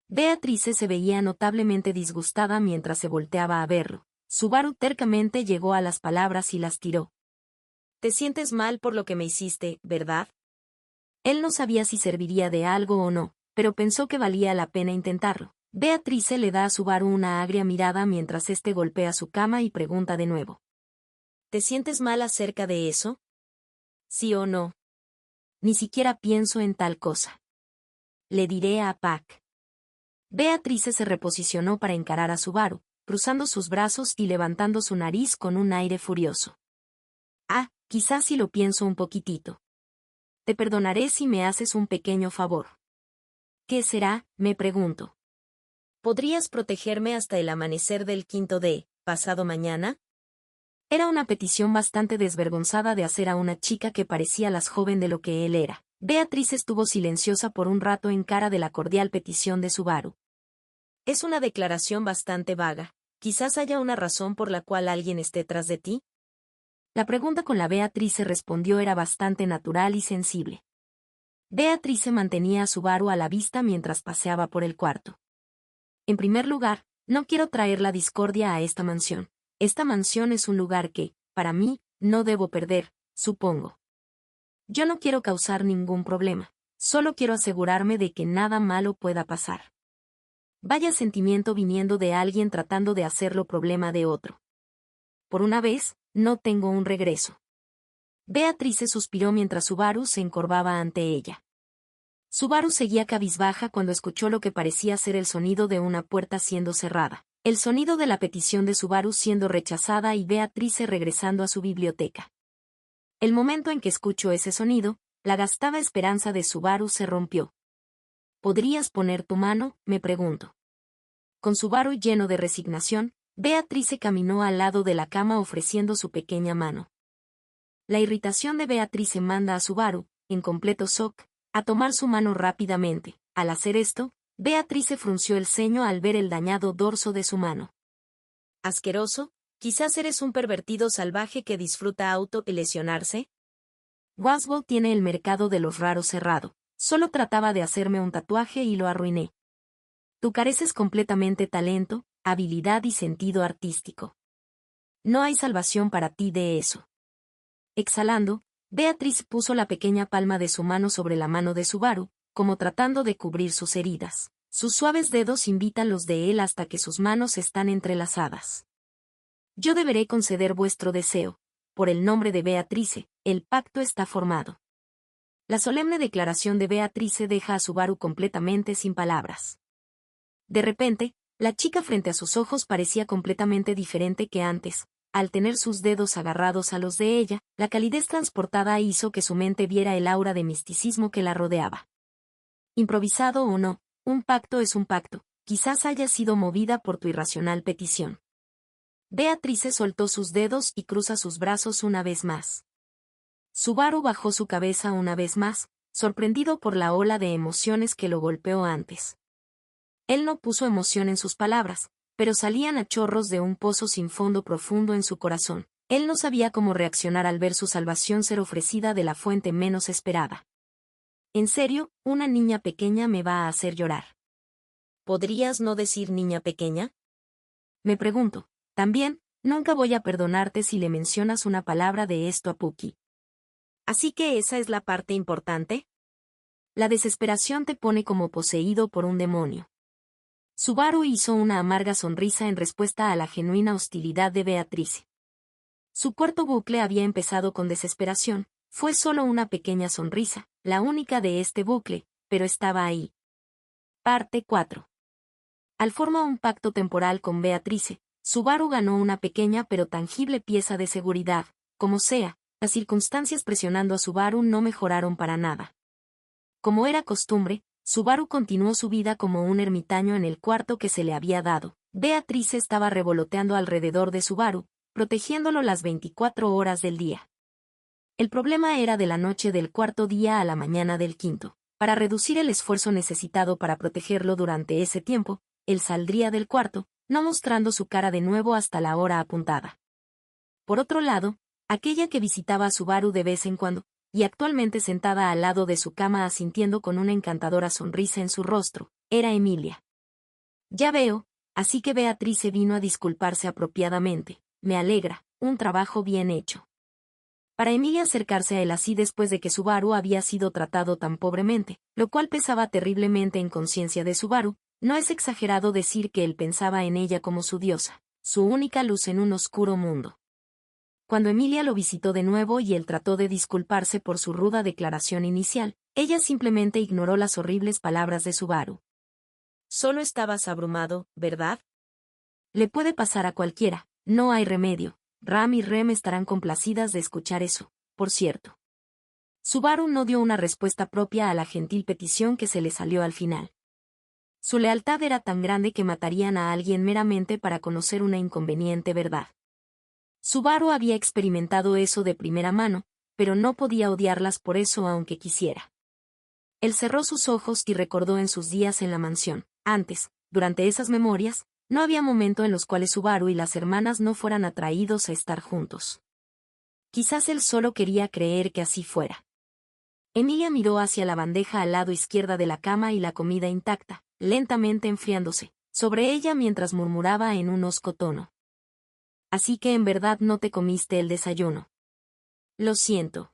Beatrice se veía notablemente disgustada mientras se volteaba a verlo. Subaru tercamente llegó a las palabras y las tiró. Te sientes mal por lo que me hiciste, ¿verdad? Él no sabía si serviría de algo o no, pero pensó que valía la pena intentarlo. Beatrice le da a Subaru una agria mirada mientras éste golpea su cama y pregunta de nuevo. ¿Te sientes mal acerca de eso? ¿Sí o no? Ni siquiera pienso en tal cosa. Le diré a Pac. Beatrice se reposicionó para encarar a Subaru, cruzando sus brazos y levantando su nariz con un aire furioso. Ah, quizás si lo pienso un poquitito. Te perdonaré si me haces un pequeño favor. ¿Qué será? Me pregunto. ¿Podrías protegerme hasta el amanecer del quinto de, pasado mañana? Era una petición bastante desvergonzada de hacer a una chica que parecía más joven de lo que él era. Beatriz estuvo silenciosa por un rato en cara de la cordial petición de Subaru. Es una declaración bastante vaga. Quizás haya una razón por la cual alguien esté tras de ti. La pregunta con la Beatriz respondió era bastante natural y sensible. Beatriz mantenía a Subaru a la vista mientras paseaba por el cuarto. En primer lugar, no quiero traer la discordia a esta mansión. Esta mansión es un lugar que, para mí, no debo perder, supongo. Yo no quiero causar ningún problema. Solo quiero asegurarme de que nada malo pueda pasar. Vaya sentimiento viniendo de alguien tratando de hacerlo problema de otro. Por una vez, no tengo un regreso. Beatriz suspiró mientras Subaru se encorvaba ante ella. Subaru seguía cabizbaja cuando escuchó lo que parecía ser el sonido de una puerta siendo cerrada, el sonido de la petición de Subaru siendo rechazada y Beatrice regresando a su biblioteca. El momento en que escuchó ese sonido, la gastada esperanza de Subaru se rompió. ¿Podrías poner tu mano?, me pregunto. Con Subaru lleno de resignación, Beatrice caminó al lado de la cama ofreciendo su pequeña mano. La irritación de Beatrice manda a Subaru, en completo shock, a tomar su mano rápidamente. Al hacer esto, Beatrice frunció el ceño al ver el dañado dorso de su mano. ¿Asqueroso? ¿Quizás eres un pervertido salvaje que disfruta autolesionarse? Roswell tiene el mercado de los raros cerrado. Solo trataba de hacerme un tatuaje y lo arruiné. Tú careces completamente talento, habilidad y sentido artístico. No hay salvación para ti de eso. Exhalando, Beatriz puso la pequeña palma de su mano sobre la mano de Subaru, como tratando de cubrir sus heridas. Sus suaves dedos invitan los de él hasta que sus manos están entrelazadas. Yo deberé conceder vuestro deseo. Por el nombre de Beatrice, el pacto está formado. La solemne declaración de Beatrice deja a Subaru completamente sin palabras. De repente, la chica frente a sus ojos parecía completamente diferente que antes. Al tener sus dedos agarrados a los de ella, la calidez transportada hizo que su mente viera el aura de misticismo que la rodeaba. Improvisado o no, un pacto es un pacto, quizás haya sido movida por tu irracional petición. Beatrice soltó sus dedos y cruza sus brazos una vez más. Subaru bajó su cabeza una vez más, sorprendido por la ola de emociones que lo golpeó antes. Él no puso emoción en sus palabras, pero salían a chorros de un pozo sin fondo profundo en su corazón. Él no sabía cómo reaccionar al ver su salvación ser ofrecida de la fuente menos esperada. En serio, una niña pequeña me va a hacer llorar. ¿Podrías no decir niña pequeña? Me pregunto. También, nunca voy a perdonarte si le mencionas una palabra de esto a Puki. Así que esa es la parte importante. La desesperación te pone como poseído por un demonio. Subaru hizo una amarga sonrisa en respuesta a la genuina hostilidad de Beatrice. Su cuarto bucle había empezado con desesperación, fue solo una pequeña sonrisa, la única de este bucle, pero estaba ahí. Parte 4. Al formar un pacto temporal con Beatrice, Subaru ganó una pequeña pero tangible pieza de seguridad. Como sea, las circunstancias presionando a Subaru no mejoraron para nada. Como era costumbre, Subaru continuó su vida como un ermitaño en el cuarto que se le había dado. Beatrice estaba revoloteando alrededor de Subaru, protegiéndolo las 24 horas del día. El problema era de la noche del cuarto día a la mañana del quinto. Para reducir el esfuerzo necesitado para protegerlo durante ese tiempo, él saldría del cuarto, no mostrando su cara de nuevo hasta la hora apuntada. Por otro lado, aquella que visitaba a Subaru de vez en cuando, y actualmente sentada al lado de su cama asintiendo con una encantadora sonrisa en su rostro, era Emilia. Ya veo, así que Beatrice vino a disculparse apropiadamente. Me alegra, un trabajo bien hecho. Para Emilia acercarse a él así después de que Subaru había sido tratado tan pobremente, lo cual pesaba terriblemente en conciencia de Subaru, no es exagerado decir que él pensaba en ella como su diosa, su única luz en un oscuro mundo. Cuando Emilia lo visitó de nuevo y él trató de disculparse por su ruda declaración inicial, ella simplemente ignoró las horribles palabras de Subaru. Solo estabas abrumado, ¿verdad? Le puede pasar a cualquiera, no hay remedio. Ram y Rem estarán complacidas de escuchar eso, por cierto. Subaru no dio una respuesta propia a la gentil petición que se le salió al final. Su lealtad era tan grande que matarían a alguien meramente para conocer una inconveniente verdad. Subaru había experimentado eso de primera mano, pero no podía odiarlas por eso aunque quisiera. Él cerró sus ojos y recordó en sus días en la mansión. Antes, durante esas memorias, no había momento en los cuales Subaru y las hermanas no fueran atraídos a estar juntos. Quizás él solo quería creer que así fuera. Emilia miró hacia la bandeja al lado izquierda de la cama y la comida intacta, lentamente enfriándose, sobre ella mientras murmuraba en un hosco tono. Así que en verdad no te comiste el desayuno. Lo siento.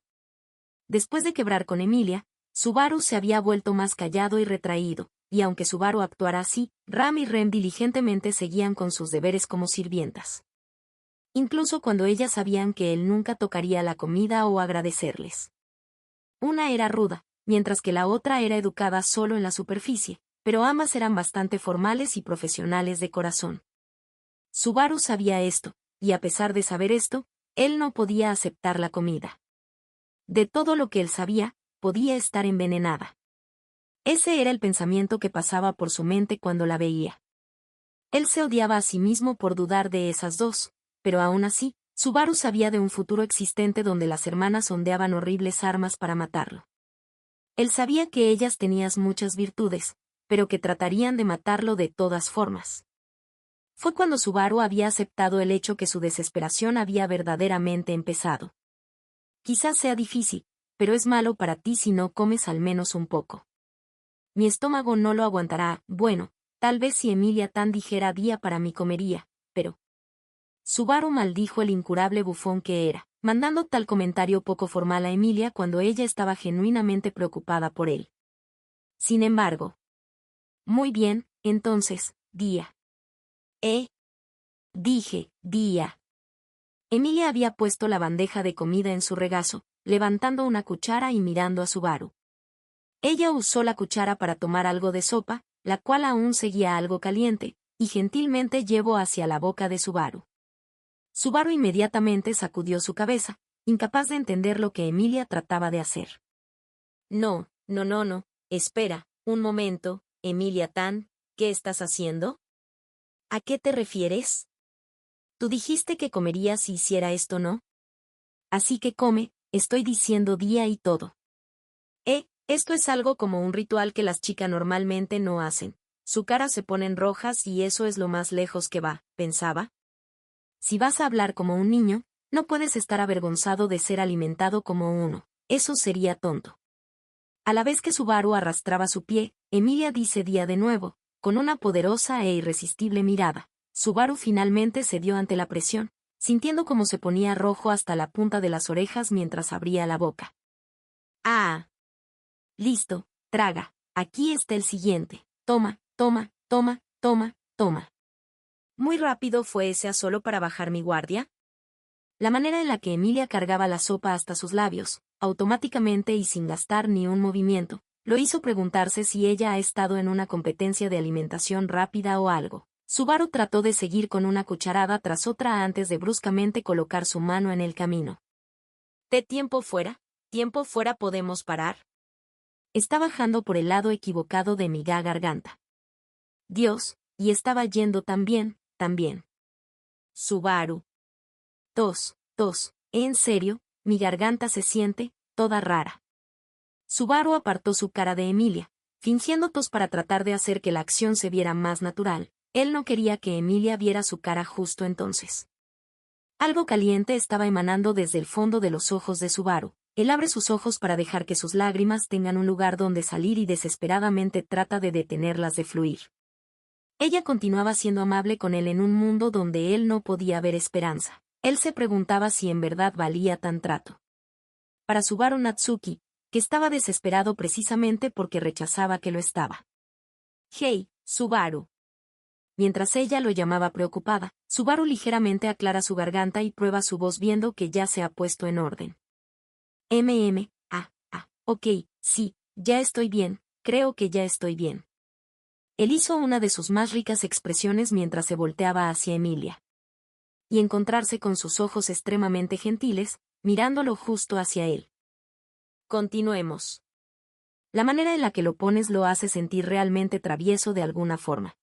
Después de quebrar con Emilia, Subaru se había vuelto más callado y retraído, y aunque Subaru actuara así, Ram y Rem diligentemente seguían con sus deberes como sirvientas. Incluso cuando ellas sabían que él nunca tocaría la comida o agradecerles. Una era ruda, mientras que la otra era educada solo en la superficie, pero ambas eran bastante formales y profesionales de corazón. Subaru sabía esto, y a pesar de saber esto, él no podía aceptar la comida. De todo lo que él sabía, podía estar envenenada. Ese era el pensamiento que pasaba por su mente cuando la veía. Él se odiaba a sí mismo por dudar de esas dos, pero aún así, Subaru sabía de un futuro existente donde las hermanas ondeaban horribles armas para matarlo. Él sabía que ellas tenían muchas virtudes, pero que tratarían de matarlo de todas formas. Fue cuando Subaru había aceptado el hecho que su desesperación había verdaderamente empezado. Quizás sea difícil, pero es malo para ti si no comes al menos un poco. Mi estómago no lo aguantará, bueno, tal vez si Emilia tan dijera día para mí comería, pero... Subaru maldijo el incurable bufón que era, mandando tal comentario poco formal a Emilia cuando ella estaba genuinamente preocupada por él. Sin embargo... Muy bien, entonces, día. Dije, día. Emilia había puesto la bandeja de comida en su regazo, levantando una cuchara y mirando a Subaru. Ella usó la cuchara para tomar algo de sopa, la cual aún seguía algo caliente, y gentilmente llevó hacia la boca de Subaru. Subaru inmediatamente sacudió su cabeza, incapaz de entender lo que Emilia trataba de hacer. No, espera, un momento, Emilia Tan, ¿qué estás haciendo? ¿A qué te refieres? Tú dijiste que comerías si hiciera esto, ¿no? Así que come, estoy diciendo día y todo. Esto es algo como un ritual que las chicas normalmente no hacen. Su cara se ponen rojas y eso es lo más lejos que va, pensaba. Si vas a hablar como un niño, no puedes estar avergonzado de ser alimentado como uno, eso sería tonto. A la vez que Subaru arrastraba su pie, Emilia día de nuevo, con una poderosa e irresistible mirada. Subaru finalmente cedió ante la presión, sintiendo cómo se ponía rojo hasta la punta de las orejas mientras abría la boca. Ah. Listo, traga. Aquí está el siguiente. Toma, toma, toma, toma, toma. ¿Muy rápido fue ese solo para bajar mi guardia? La manera en la que Emilia cargaba la sopa hasta sus labios, automáticamente y sin gastar ni un movimiento, lo hizo preguntarse si ella ha estado en una competencia de alimentación rápida o algo. Subaru trató de seguir con una cucharada tras otra antes de bruscamente colocar su mano en el camino. ¿De tiempo fuera? ¿Tiempo fuera podemos parar? Está bajando por el lado equivocado de mi garganta. Dios, y estaba yendo también. Subaru. Tos. En serio, mi garganta se siente toda rara. Subaru apartó su cara de Emilia, fingiendo tos para tratar de hacer que la acción se viera más natural. Él no quería que Emilia viera su cara justo entonces. Algo caliente estaba emanando desde el fondo de los ojos de Subaru. Él abre sus ojos para dejar que sus lágrimas tengan un lugar donde salir y desesperadamente trata de detenerlas de fluir. Ella continuaba siendo amable con él en un mundo donde él no podía ver esperanza. Él se preguntaba si en verdad valía tan trato. Para Subaru Natsuki, que estaba desesperado precisamente porque rechazaba que lo estaba. Hey, Subaru. Mientras ella lo llamaba preocupada, Subaru ligeramente aclara su garganta y prueba su voz viendo que ya se ha puesto en orden. Ok, sí, ya estoy bien, creo que ya estoy bien. Él hizo una de sus más ricas expresiones mientras se volteaba hacia Emilia. Y encontrarse con sus ojos extremadamente gentiles, mirándolo justo hacia él. Continuemos. La manera en la que lo pones lo hace sentir realmente travieso de alguna forma.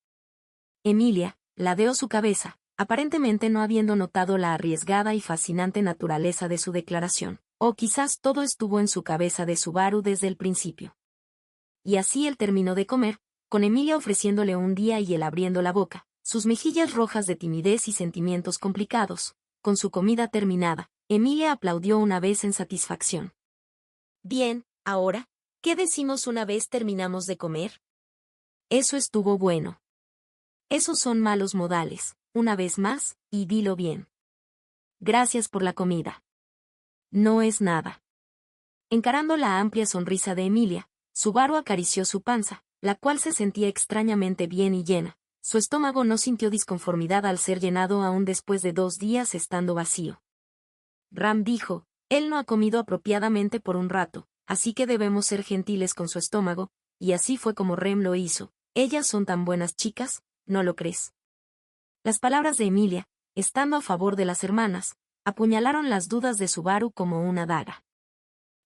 Emilia ladeó su cabeza, aparentemente no habiendo notado la arriesgada y fascinante naturaleza de su declaración, o quizás todo estuvo en su cabeza de Subaru desde el principio. Y así él terminó de comer, con Emilia ofreciéndole un día y él abriendo la boca, sus mejillas rojas de timidez y sentimientos complicados. Con su comida terminada, Emilia aplaudió una vez en satisfacción. Bien, ahora, ¿qué decimos una vez terminamos de comer? Eso estuvo bueno. Esos son malos modales, una vez más, y dilo bien. Gracias por la comida. No es nada. Encarando la amplia sonrisa de Emilia, Subaru acarició su panza, la cual se sentía extrañamente bien y llena. Su estómago no sintió disconformidad al ser llenado aún después de 2 días estando vacío. Ram dijo, él no ha comido apropiadamente por un rato, así que debemos ser gentiles con su estómago, y así fue como Rem lo hizo. Ellas son tan buenas chicas, ¿no lo crees? Las palabras de Emilia, estando a favor de las hermanas, apuñalaron las dudas de Subaru como una daga.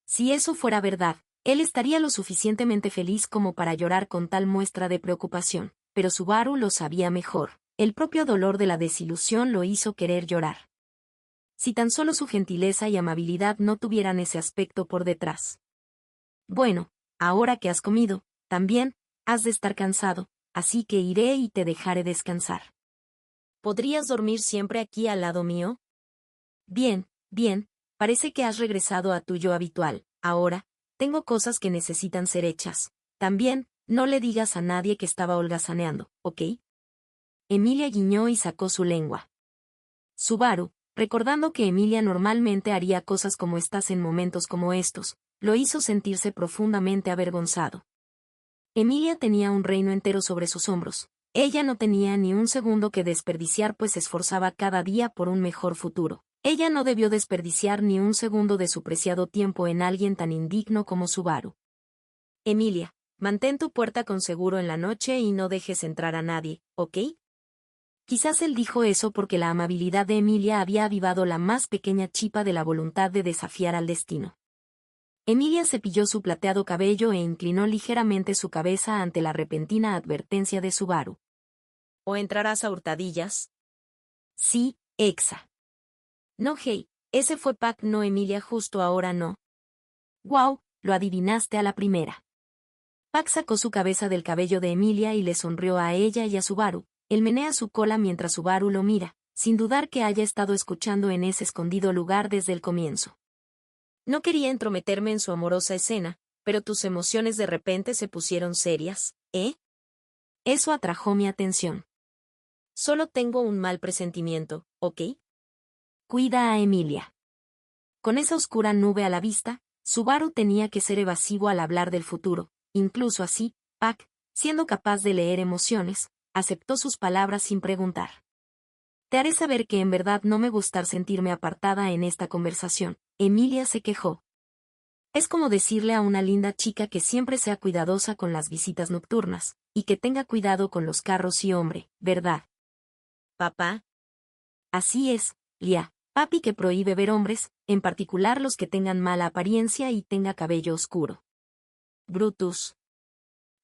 Si eso fuera verdad, él estaría lo suficientemente feliz como para llorar con tal muestra de preocupación, pero Subaru lo sabía mejor. El propio dolor de la desilusión lo hizo querer llorar. Si tan solo su gentileza y amabilidad no tuvieran ese aspecto por detrás. Bueno, ahora que has comido, también, has de estar cansado, así que iré y te dejaré descansar. ¿Podrías dormir siempre aquí al lado mío? Bien, parece que has regresado a tu yo habitual. Ahora, tengo cosas que necesitan ser hechas. También, no le digas a nadie que estaba holgazaneando, ¿ok? Emilia guiñó y sacó su lengua. Subaru, recordando que Emilia normalmente haría cosas como estas en momentos como estos, lo hizo sentirse profundamente avergonzado. Emilia tenía un reino entero sobre sus hombros. Ella no tenía ni un segundo que desperdiciar pues se esforzaba cada día por un mejor futuro. Ella no debió desperdiciar ni un segundo de su preciado tiempo en alguien tan indigno como Subaru. Emilia, mantén tu puerta con seguro en la noche y no dejes entrar a nadie, ¿ok? Quizás él dijo eso porque la amabilidad de Emilia había avivado la más pequeña chispa de la voluntad de desafiar al destino. Emilia cepilló su plateado cabello e inclinó ligeramente su cabeza ante la repentina advertencia de Subaru. ¿O entrarás a hurtadillas? Sí, Exa. No, hey, ese fue Pac, no Emilia, justo ahora no. Wow, lo adivinaste a la primera. Pac sacó su cabeza del cabello de Emilia y le sonrió a ella y a Subaru. Él menea su cola mientras Subaru lo mira, sin dudar que haya estado escuchando en ese escondido lugar desde el comienzo. No quería entrometerme en su amorosa escena, pero tus emociones de repente se pusieron serias, ¿eh? Eso atrajo mi atención. Solo tengo un mal presentimiento, ¿ok? Cuida a Emilia. Con esa oscura nube a la vista, Subaru tenía que ser evasivo al hablar del futuro, incluso así, Pac, siendo capaz de leer emociones, aceptó sus palabras sin preguntar. Te haré saber que en verdad no me gusta sentirme apartada en esta conversación, Emilia se quejó. Es como decirle a una linda chica que siempre sea cuidadosa con las visitas nocturnas, y que tenga cuidado con los carros y hombre, ¿verdad? ¿Papá? Así es, Lia, papi que prohíbe ver hombres, en particular los que tengan mala apariencia y tenga cabello oscuro. Brutus.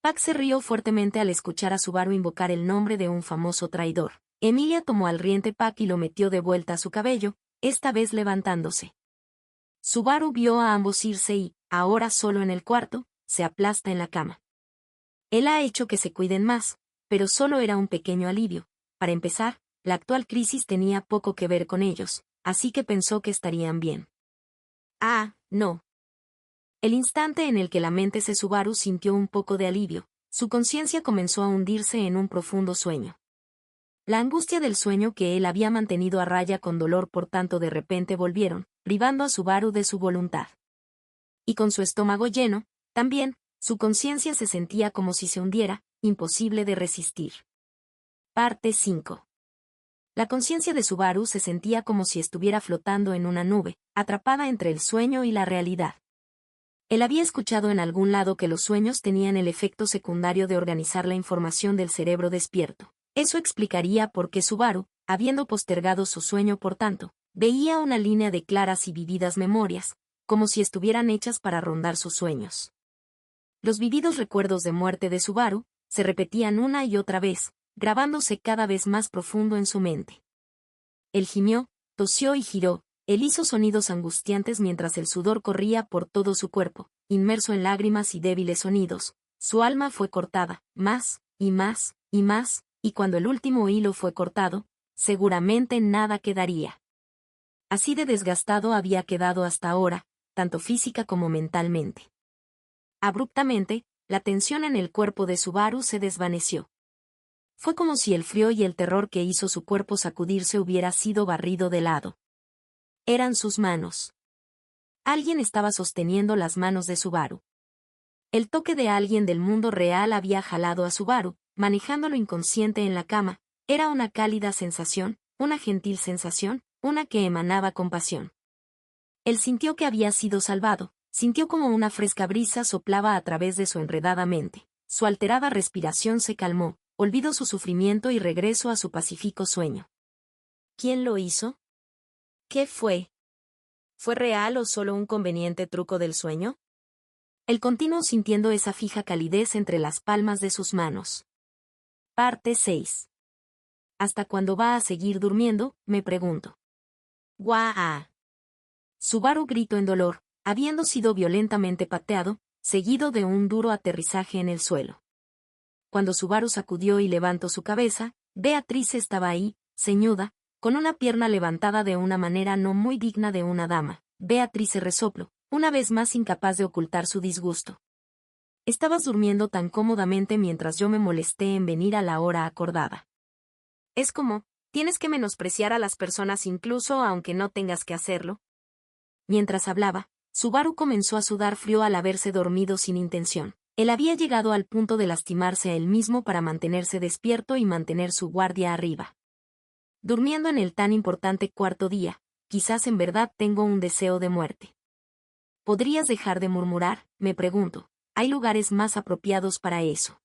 Pac se rió fuertemente al escuchar a Subaru invocar el nombre de un famoso traidor. Emilia tomó al riente Pac y lo metió de vuelta a su cabello, esta vez levantándose. Subaru vio a ambos irse y, ahora solo en el cuarto, se aplasta en la cama. Él ha hecho que se cuiden más, pero solo era un pequeño alivio. Para empezar, la actual crisis tenía poco que ver con ellos, así que pensó que estarían bien. Ah, no. El instante en el que la mente de Subaru sintió un poco de alivio, su conciencia comenzó a hundirse en un profundo sueño. La angustia del sueño que él había mantenido a raya con dolor por tanto de repente volvieron, privando a Subaru de su voluntad. Y con su estómago lleno, también, su conciencia se sentía como si se hundiera, imposible de resistir. Parte 5. La conciencia de Subaru se sentía como si estuviera flotando en una nube, atrapada entre el sueño y la realidad. Él había escuchado en algún lado que los sueños tenían el efecto secundario de organizar la información del cerebro despierto. Eso explicaría por qué Subaru, habiendo postergado su sueño por tanto, veía una línea de claras y vividas memorias, como si estuvieran hechas para rondar sus sueños. Los vividos recuerdos de muerte de Subaru se repetían una y otra vez, grabándose cada vez más profundo en su mente. Él gimió, tosió y giró, él hizo sonidos angustiantes mientras el sudor corría por todo su cuerpo, inmerso en lágrimas y débiles sonidos. Su alma fue cortada, más, y más, y más, y cuando el último hilo fue cortado, seguramente nada quedaría. Así de desgastado había quedado hasta ahora, tanto física como mentalmente. Abruptamente, la tensión en el cuerpo de Subaru se desvaneció. Fue como si el frío y el terror que hizo su cuerpo sacudirse hubiera sido barrido de lado. Eran sus manos. Alguien estaba sosteniendo las manos de Subaru. El toque de alguien del mundo real había jalado a Subaru, manejándolo inconsciente en la cama. Era una cálida sensación, una gentil sensación, una que emanaba compasión. Él sintió que había sido salvado, sintió como una fresca brisa soplaba a través de su enredada mente. Su alterada respiración se calmó, olvidó su sufrimiento y regresó a su pacífico sueño. ¿Quién lo hizo? ¿Qué fue? ¿Fue real o solo un conveniente truco del sueño? Él continuó sintiendo esa fija calidez entre las palmas de sus manos. Parte 6. ¿Hasta cuándo va a seguir durmiendo?, me pregunto. ¡Guau! Subaru gritó en dolor, habiendo sido violentamente pateado, seguido de un duro aterrizaje en el suelo. Cuando Subaru sacudió y levantó su cabeza, Beatriz estaba ahí, ceñuda, con una pierna levantada de una manera no muy digna de una dama. Beatriz se resopló, una vez más incapaz de ocultar su disgusto. Estabas durmiendo tan cómodamente mientras yo me molesté en venir a la hora acordada. Es como, tienes que menospreciar a las personas incluso aunque no tengas que hacerlo. Mientras hablaba, Subaru comenzó a sudar frío al haberse dormido sin intención. Él había llegado al punto de lastimarse a él mismo para mantenerse despierto y mantener su guardia arriba. Durmiendo en el tan importante cuarto día, quizás en verdad tengo un deseo de muerte. ¿Podrías dejar de murmurar?, me pregunto. Hay lugares más apropiados para eso.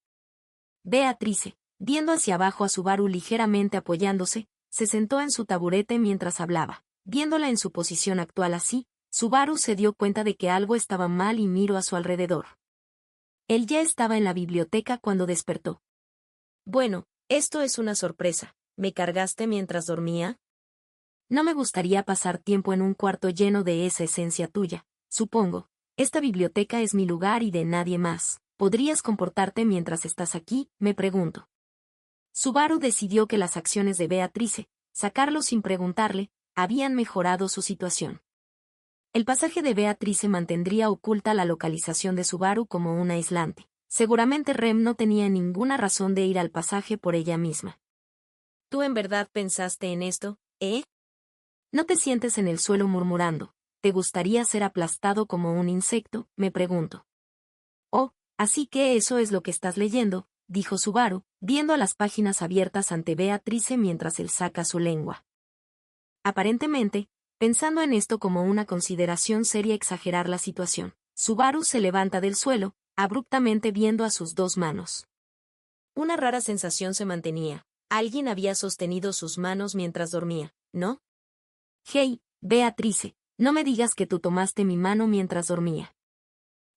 Beatrice, viendo hacia abajo a Subaru ligeramente apoyándose, se sentó en su taburete mientras hablaba. Viéndola en su posición actual así, Subaru se dio cuenta de que algo estaba mal y miró a su alrededor. Él ya estaba en la biblioteca cuando despertó. Bueno, esto es una sorpresa. ¿Me cargaste mientras dormía? No me gustaría pasar tiempo en un cuarto lleno de esa esencia tuya, supongo. Esta biblioteca es mi lugar y de nadie más. ¿Podrías comportarte mientras estás aquí?, me pregunto. Subaru decidió que las acciones de Beatrice, sacarlo sin preguntarle, habían mejorado su situación. El pasaje de Beatrice mantendría oculta la localización de Subaru como un aislante. Seguramente Rem no tenía ninguna razón de ir al pasaje por ella misma. ¿Tú en verdad pensaste en esto, eh? No te sientes en el suelo murmurando. ¿te gustaría ser aplastado como un insecto?, me pregunto. Oh, así que eso es lo que estás leyendo, dijo Subaru, viendo a las páginas abiertas ante Beatrice mientras él saca su lengua. Aparentemente, pensando en esto como una consideración sería exagerar la situación, Subaru se levanta del suelo, abruptamente viendo a sus dos manos. Una rara sensación se mantenía. Alguien había sostenido sus manos mientras dormía, ¿no? Hey, Beatrice, no me digas que tú tomaste mi mano mientras dormía.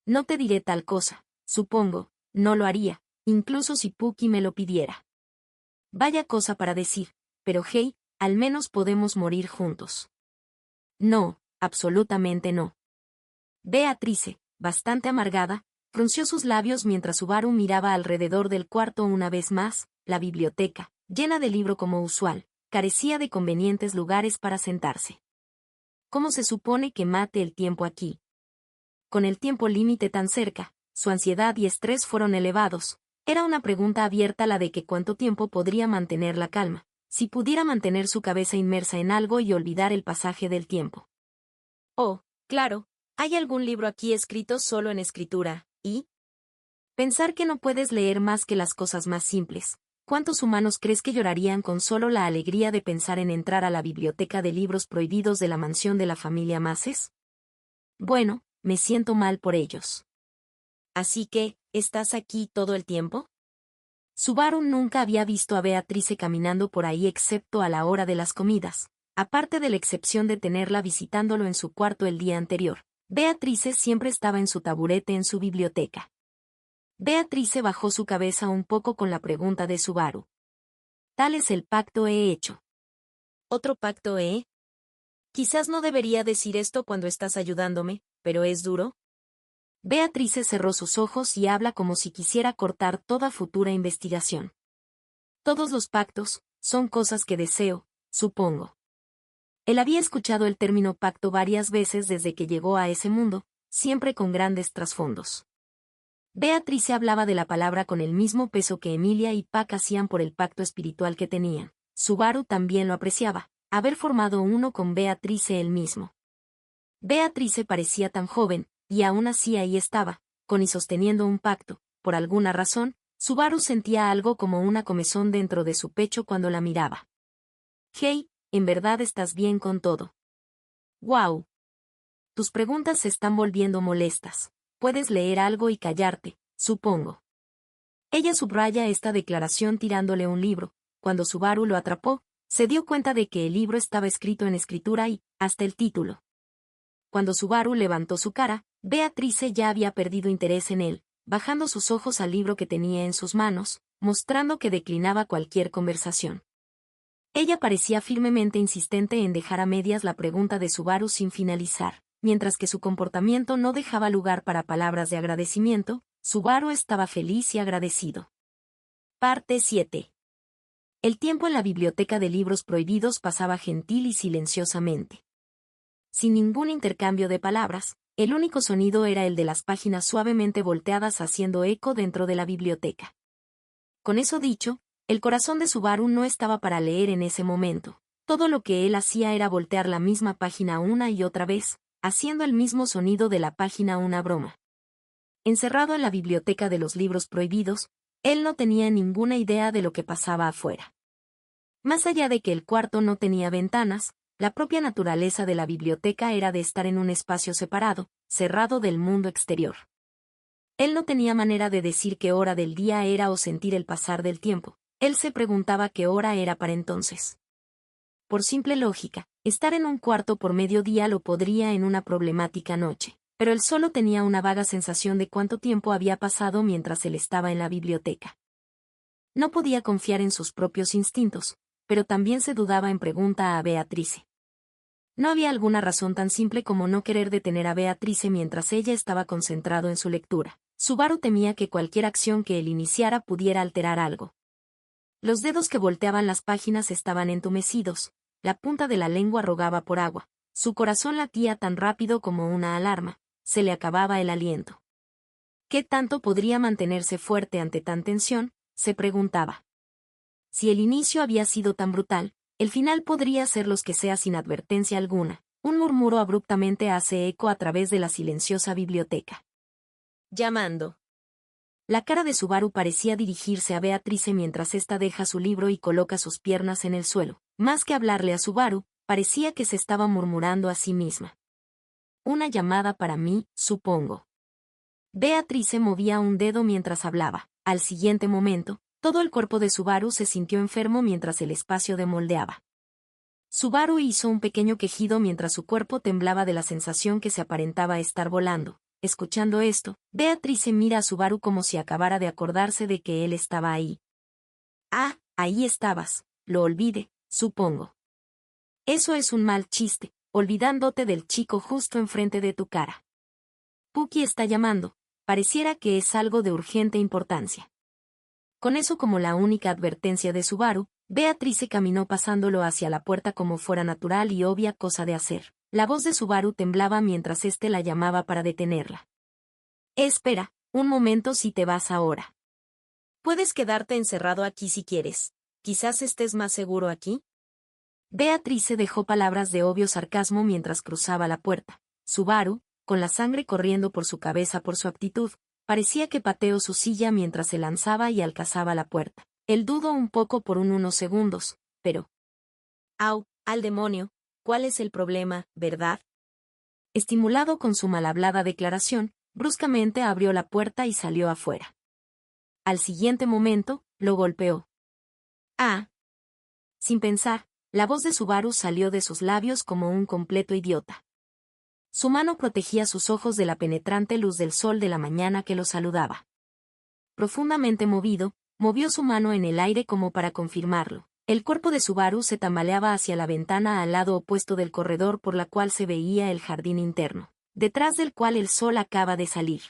No te diré tal cosa, supongo, no lo haría, incluso si Puki me lo pidiera. Vaya cosa para decir, pero hey, al menos podemos morir juntos. No, absolutamente no. Beatrice, bastante amargada, frunció sus labios mientras Subaru miraba alrededor del cuarto una vez más. La biblioteca, llena de libro como usual, carecía de convenientes lugares para sentarse. ¿Cómo se supone que mate el tiempo aquí? Con el tiempo límite tan cerca, su ansiedad y estrés fueron elevados. Era una pregunta abierta la de que cuánto tiempo podría mantener la calma, si pudiera mantener su cabeza inmersa en algo y olvidar el pasaje del tiempo. Oh, claro, hay algún libro aquí escrito solo en escritura, y pensar que no puedes leer más que las cosas más simples. ¿Cuántos humanos crees que llorarían con solo la alegría de pensar en entrar a la biblioteca de libros prohibidos de la mansión de la familia Maces? Bueno, me siento mal por ellos. Así que, ¿estás aquí todo el tiempo? Subaru nunca había visto a Beatrice caminando por ahí excepto a la hora de las comidas, aparte de la excepción de tenerla visitándolo en su cuarto el día anterior. Beatrice siempre estaba en su taburete en su biblioteca. Beatrice bajó su cabeza un poco con la pregunta de Subaru. Tal es el pacto he hecho. ¿Otro pacto he? Quizás no debería decir esto cuando estás ayudándome, pero ¿es duro? Beatrice cerró sus ojos y habla como si quisiera cortar toda futura investigación. Todos los pactos son cosas que deseo, supongo. Él había escuchado el término pacto varias veces desde que llegó a ese mundo, siempre con grandes trasfondos. Beatrice hablaba de la palabra con el mismo peso que Emilia y Pac hacían por el pacto espiritual que tenían. Subaru también lo apreciaba, haber formado uno con Beatrice él mismo. Beatrice parecía tan joven, y aún así ahí estaba, con y sosteniendo un pacto. Por alguna razón, Subaru sentía algo como una comezón dentro de su pecho cuando la miraba. Hey, ¿en verdad estás bien con todo? Wow. Tus preguntas se están volviendo molestas. Puedes leer algo y callarte, supongo. Ella subraya esta declaración tirándole un libro. Cuando Subaru lo atrapó, se dio cuenta de que el libro estaba escrito en escritura y, hasta el título. Cuando Subaru levantó su cara, Beatrice ya había perdido interés en él, bajando sus ojos al libro que tenía en sus manos, mostrando que declinaba cualquier conversación. Ella parecía firmemente insistente en dejar a medias la pregunta de Subaru sin finalizar. Mientras que su comportamiento no dejaba lugar para palabras de agradecimiento, Subaru estaba feliz y agradecido. Parte 7. El tiempo en la biblioteca de libros prohibidos pasaba gentil y silenciosamente. Sin ningún intercambio de palabras, el único sonido era el de las páginas suavemente volteadas haciendo eco dentro de la biblioteca. Con eso dicho, el corazón de Subaru no estaba para leer en ese momento. Todo lo que él hacía era voltear la misma página una y otra vez, haciendo el mismo sonido de la página una broma. Encerrado en la biblioteca de los libros prohibidos, él no tenía ninguna idea de lo que pasaba afuera. Más allá de que el cuarto no tenía ventanas, la propia naturaleza de la biblioteca era de estar en un espacio separado, cerrado del mundo exterior. Él no tenía manera de decir qué hora del día era o sentir el pasar del tiempo. Él se preguntaba qué hora era para entonces. Por simple lógica, estar en un cuarto por mediodía lo podría en una problemática noche, pero él solo tenía una vaga sensación de cuánto tiempo había pasado mientras él estaba en la biblioteca. No podía confiar en sus propios instintos, pero también se dudaba en pregunta a Beatrice. No había alguna razón tan simple como no querer detener a Beatrice mientras ella estaba concentrado en su lectura. Subaru temía que cualquier acción que él iniciara pudiera alterar algo. Los dedos que volteaban las páginas estaban entumecidos. La punta de la lengua rogaba por agua. Su corazón latía tan rápido como una alarma. Se le acababa el aliento. ¿Qué tanto podría mantenerse fuerte ante tan tensión?, se preguntaba. Si el inicio había sido tan brutal, el final podría ser los que sea sin advertencia alguna. Un murmuro abruptamente hace eco a través de la silenciosa biblioteca. Llamando. La cara de Subaru parecía dirigirse a Beatrice mientras ésta deja su libro y coloca sus piernas en el suelo. Más que hablarle a Subaru, parecía que se estaba murmurando a sí misma. Una llamada para mí, supongo. Beatrice movía un dedo mientras hablaba. Al siguiente momento, todo el cuerpo de Subaru se sintió enfermo mientras el espacio demoldeaba. Subaru hizo un pequeño quejido mientras su cuerpo temblaba de la sensación que se aparentaba estar volando. Escuchando esto, Beatrice mira a Subaru como si acabara de acordarse de que él estaba ahí. Ah, ahí estabas, lo olvidé, supongo. Eso es un mal chiste, olvidándote del chico justo enfrente de tu cara. Puki está llamando, pareciera que es algo de urgente importancia. Con eso como la única advertencia de Subaru, Beatrice caminó pasándolo hacia la puerta como fuera natural y obvia cosa de hacer. La voz de Subaru temblaba mientras éste la llamaba para detenerla. Espera, un momento si te vas ahora. Puedes quedarte encerrado aquí si quieres. Quizás estés más seguro aquí. Beatrice dejó palabras de obvio sarcasmo mientras cruzaba la puerta. Subaru, con la sangre corriendo por su cabeza por su actitud, parecía que pateó su silla mientras se lanzaba y alcanzaba la puerta. Él dudó un poco por unos segundos, pero... ¡Au! ¡Al demonio! ¿Cuál es el problema, verdad? Estimulado con su mal hablada declaración, bruscamente abrió la puerta y salió afuera. Al siguiente momento, lo golpeó. ¡Ah! Sin pensar, la voz de Subaru salió de sus labios como un completo idiota. Su mano protegía sus ojos de la penetrante luz del sol de la mañana que lo saludaba. Profundamente movido, movió su mano en el aire como para confirmarlo. El cuerpo de Subaru se tambaleaba hacia la ventana al lado opuesto del corredor por la cual se veía el jardín interno, detrás del cual el sol acaba de salir.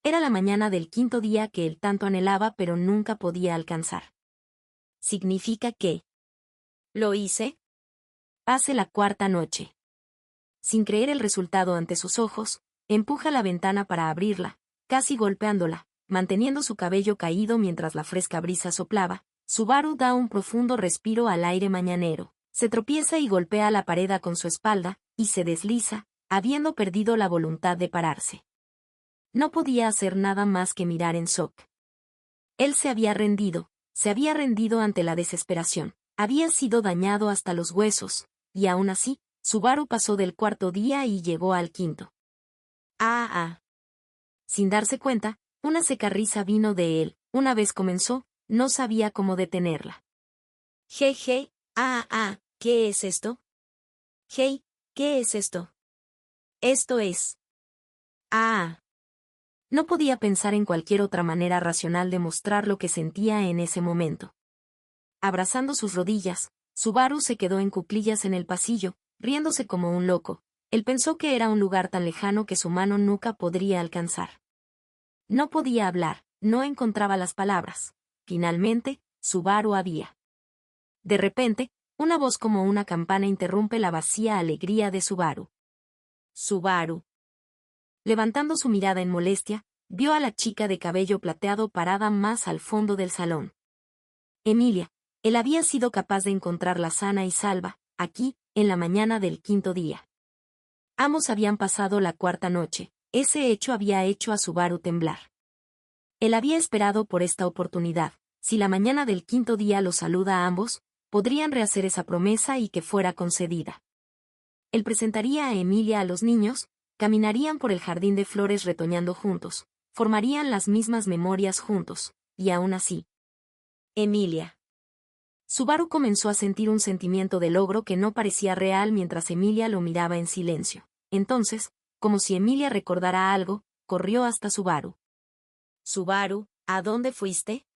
Era la mañana del quinto día que él tanto anhelaba pero nunca podía alcanzar. ¿Significa que lo hice? Hace la cuarta noche. Sin creer el resultado ante sus ojos, empuja la ventana para abrirla, casi golpeándola, manteniendo su cabello caído mientras la fresca brisa soplaba. Subaru da un profundo respiro al aire mañanero, se tropieza y golpea la pared con su espalda, y se desliza, habiendo perdido la voluntad de pararse. No podía hacer nada más que mirar en shock. Él se había rendido ante la desesperación, había sido dañado hasta los huesos, y aún así, Subaru pasó del cuarto día y llegó al quinto. Sin darse cuenta, una seca risa vino de él. Una vez comenzó, no sabía cómo detenerla. ¿Qué es esto? Hey, ¿qué es esto? Esto es... No podía pensar en cualquier otra manera racional de mostrar lo que sentía en ese momento. Abrazando sus rodillas, Subaru se quedó en cuclillas en el pasillo, riéndose como un loco. Él pensó que era un lugar tan lejano que su mano nunca podría alcanzar. No podía hablar, no encontraba las palabras. Finalmente, Subaru había. De repente, una voz como una campana interrumpe la vacía alegría de Subaru. Subaru. Levantando su mirada en molestia, vio a la chica de cabello plateado parada más al fondo del salón. Emilia. Él había sido capaz de encontrarla sana y salva, aquí, en la mañana del quinto día. Ambos habían pasado la cuarta noche. Ese hecho había hecho a Subaru temblar. Él había esperado por esta oportunidad. Si la mañana del quinto día los saluda a ambos, podrían rehacer esa promesa y que fuera concedida. Él presentaría a Emilia a los niños, caminarían por el jardín de flores retoñando juntos, formarían las mismas memorias juntos, y aún así. Emilia. Subaru comenzó a sentir un sentimiento de logro que no parecía real mientras Emilia lo miraba en silencio. Entonces, como si Emilia recordara algo, corrió hasta Subaru. Subaru, ¿a dónde fuiste?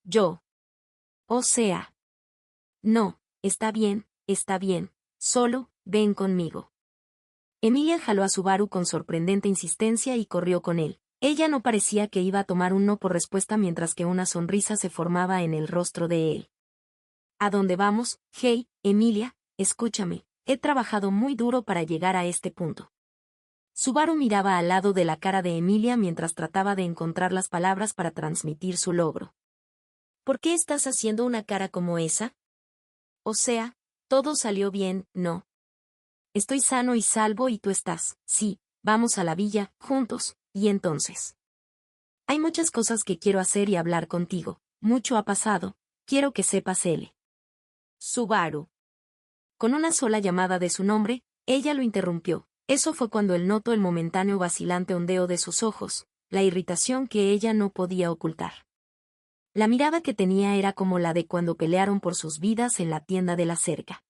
Yo. O sea. No, está bien, solo, ven conmigo. Emilia jaló a Subaru con sorprendente insistencia y corrió con él. Ella no parecía que iba a tomar un no por respuesta mientras que una sonrisa se formaba en el rostro de él. ¿A dónde vamos? Hey, Emilia, escúchame, he trabajado muy duro para llegar a este punto. Subaru miraba al lado de la cara de Emilia mientras trataba de encontrar las palabras para transmitir su logro. ¿Por qué estás haciendo una cara como esa? O sea, todo salió bien, ¿no? Estoy sano y salvo y tú estás. Sí, vamos a la villa, juntos, y entonces. Hay muchas cosas que quiero hacer y hablar contigo. Mucho ha pasado, quiero que sepas L. Subaru. Con una sola llamada de su nombre, ella lo interrumpió. Eso fue cuando él notó el momentáneo vacilante ondeo de sus ojos, la irritación que ella no podía ocultar. La mirada que tenía era como la de cuando pelearon por sus vidas en la tienda de la cerca.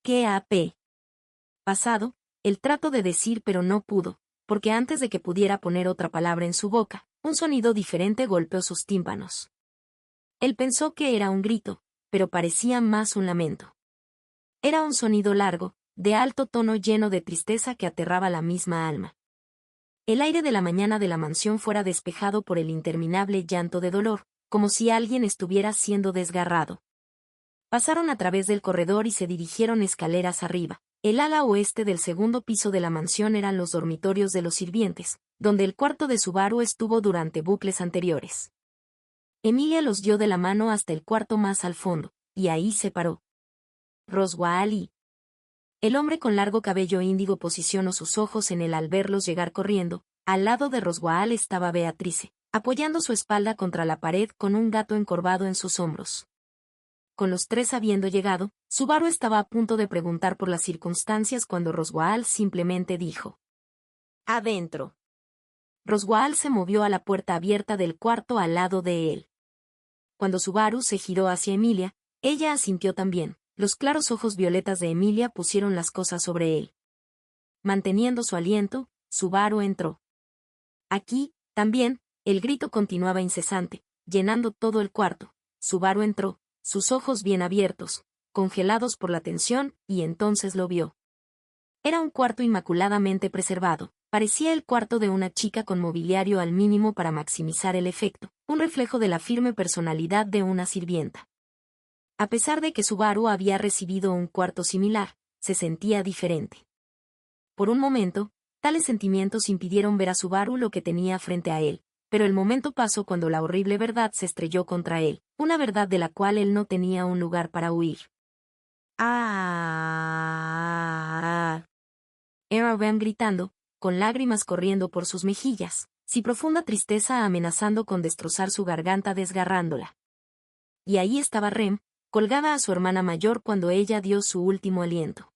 ¿Qué ha pasado? Él trató de decir pero no pudo, porque antes de que pudiera poner otra palabra en su boca, un sonido diferente golpeó sus tímpanos. Él pensó que era un grito, pero parecía más un lamento. Era un sonido largo, de alto tono lleno de tristeza que aterraba la misma alma. El aire de la mañana de la mansión fuera despejado por el interminable llanto de dolor, como si alguien estuviera siendo desgarrado. Pasaron a través del corredor y se dirigieron escaleras arriba. El ala oeste del segundo piso de la mansión eran los dormitorios de los sirvientes, donde el cuarto de Subaru estuvo durante bucles anteriores. Emilia los guió de la mano hasta el cuarto más al fondo, y ahí se paró. Roswaal y... El hombre con largo cabello índigo posicionó sus ojos en él al verlos llegar corriendo. Al lado de Roswaal estaba Beatrice, apoyando su espalda contra la pared con un gato encorvado en sus hombros. Con los tres habiendo llegado, Subaru estaba a punto de preguntar por las circunstancias cuando Roswaal simplemente dijo: «Adentro». Roswaal se movió a la puerta abierta del cuarto al lado de él. Cuando Subaru se giró hacia Emilia, ella asintió también. Los claros ojos violetas de Emilia pusieron las cosas sobre él. Manteniendo su aliento, Subaru entró. Aquí, también, el grito continuaba incesante, llenando todo el cuarto. Subaru entró, sus ojos bien abiertos, congelados por la tensión, y entonces lo vio. Era un cuarto inmaculadamente preservado. Parecía el cuarto de una chica con mobiliario al mínimo para maximizar el efecto, un reflejo de la firme personalidad de una sirvienta. A pesar de que Subaru había recibido un cuarto similar, se sentía diferente. Por un momento, tales sentimientos impidieron ver a Subaru lo que tenía frente a él, pero el momento pasó cuando la horrible verdad se estrelló contra él, una verdad de la cual él no tenía un lugar para huir. ¡Ah! Era Ram gritando, con lágrimas corriendo por sus mejillas, sin profunda tristeza amenazando con destrozar su garganta desgarrándola. Y ahí estaba Rem, colgada a su hermana mayor cuando ella dio su último aliento.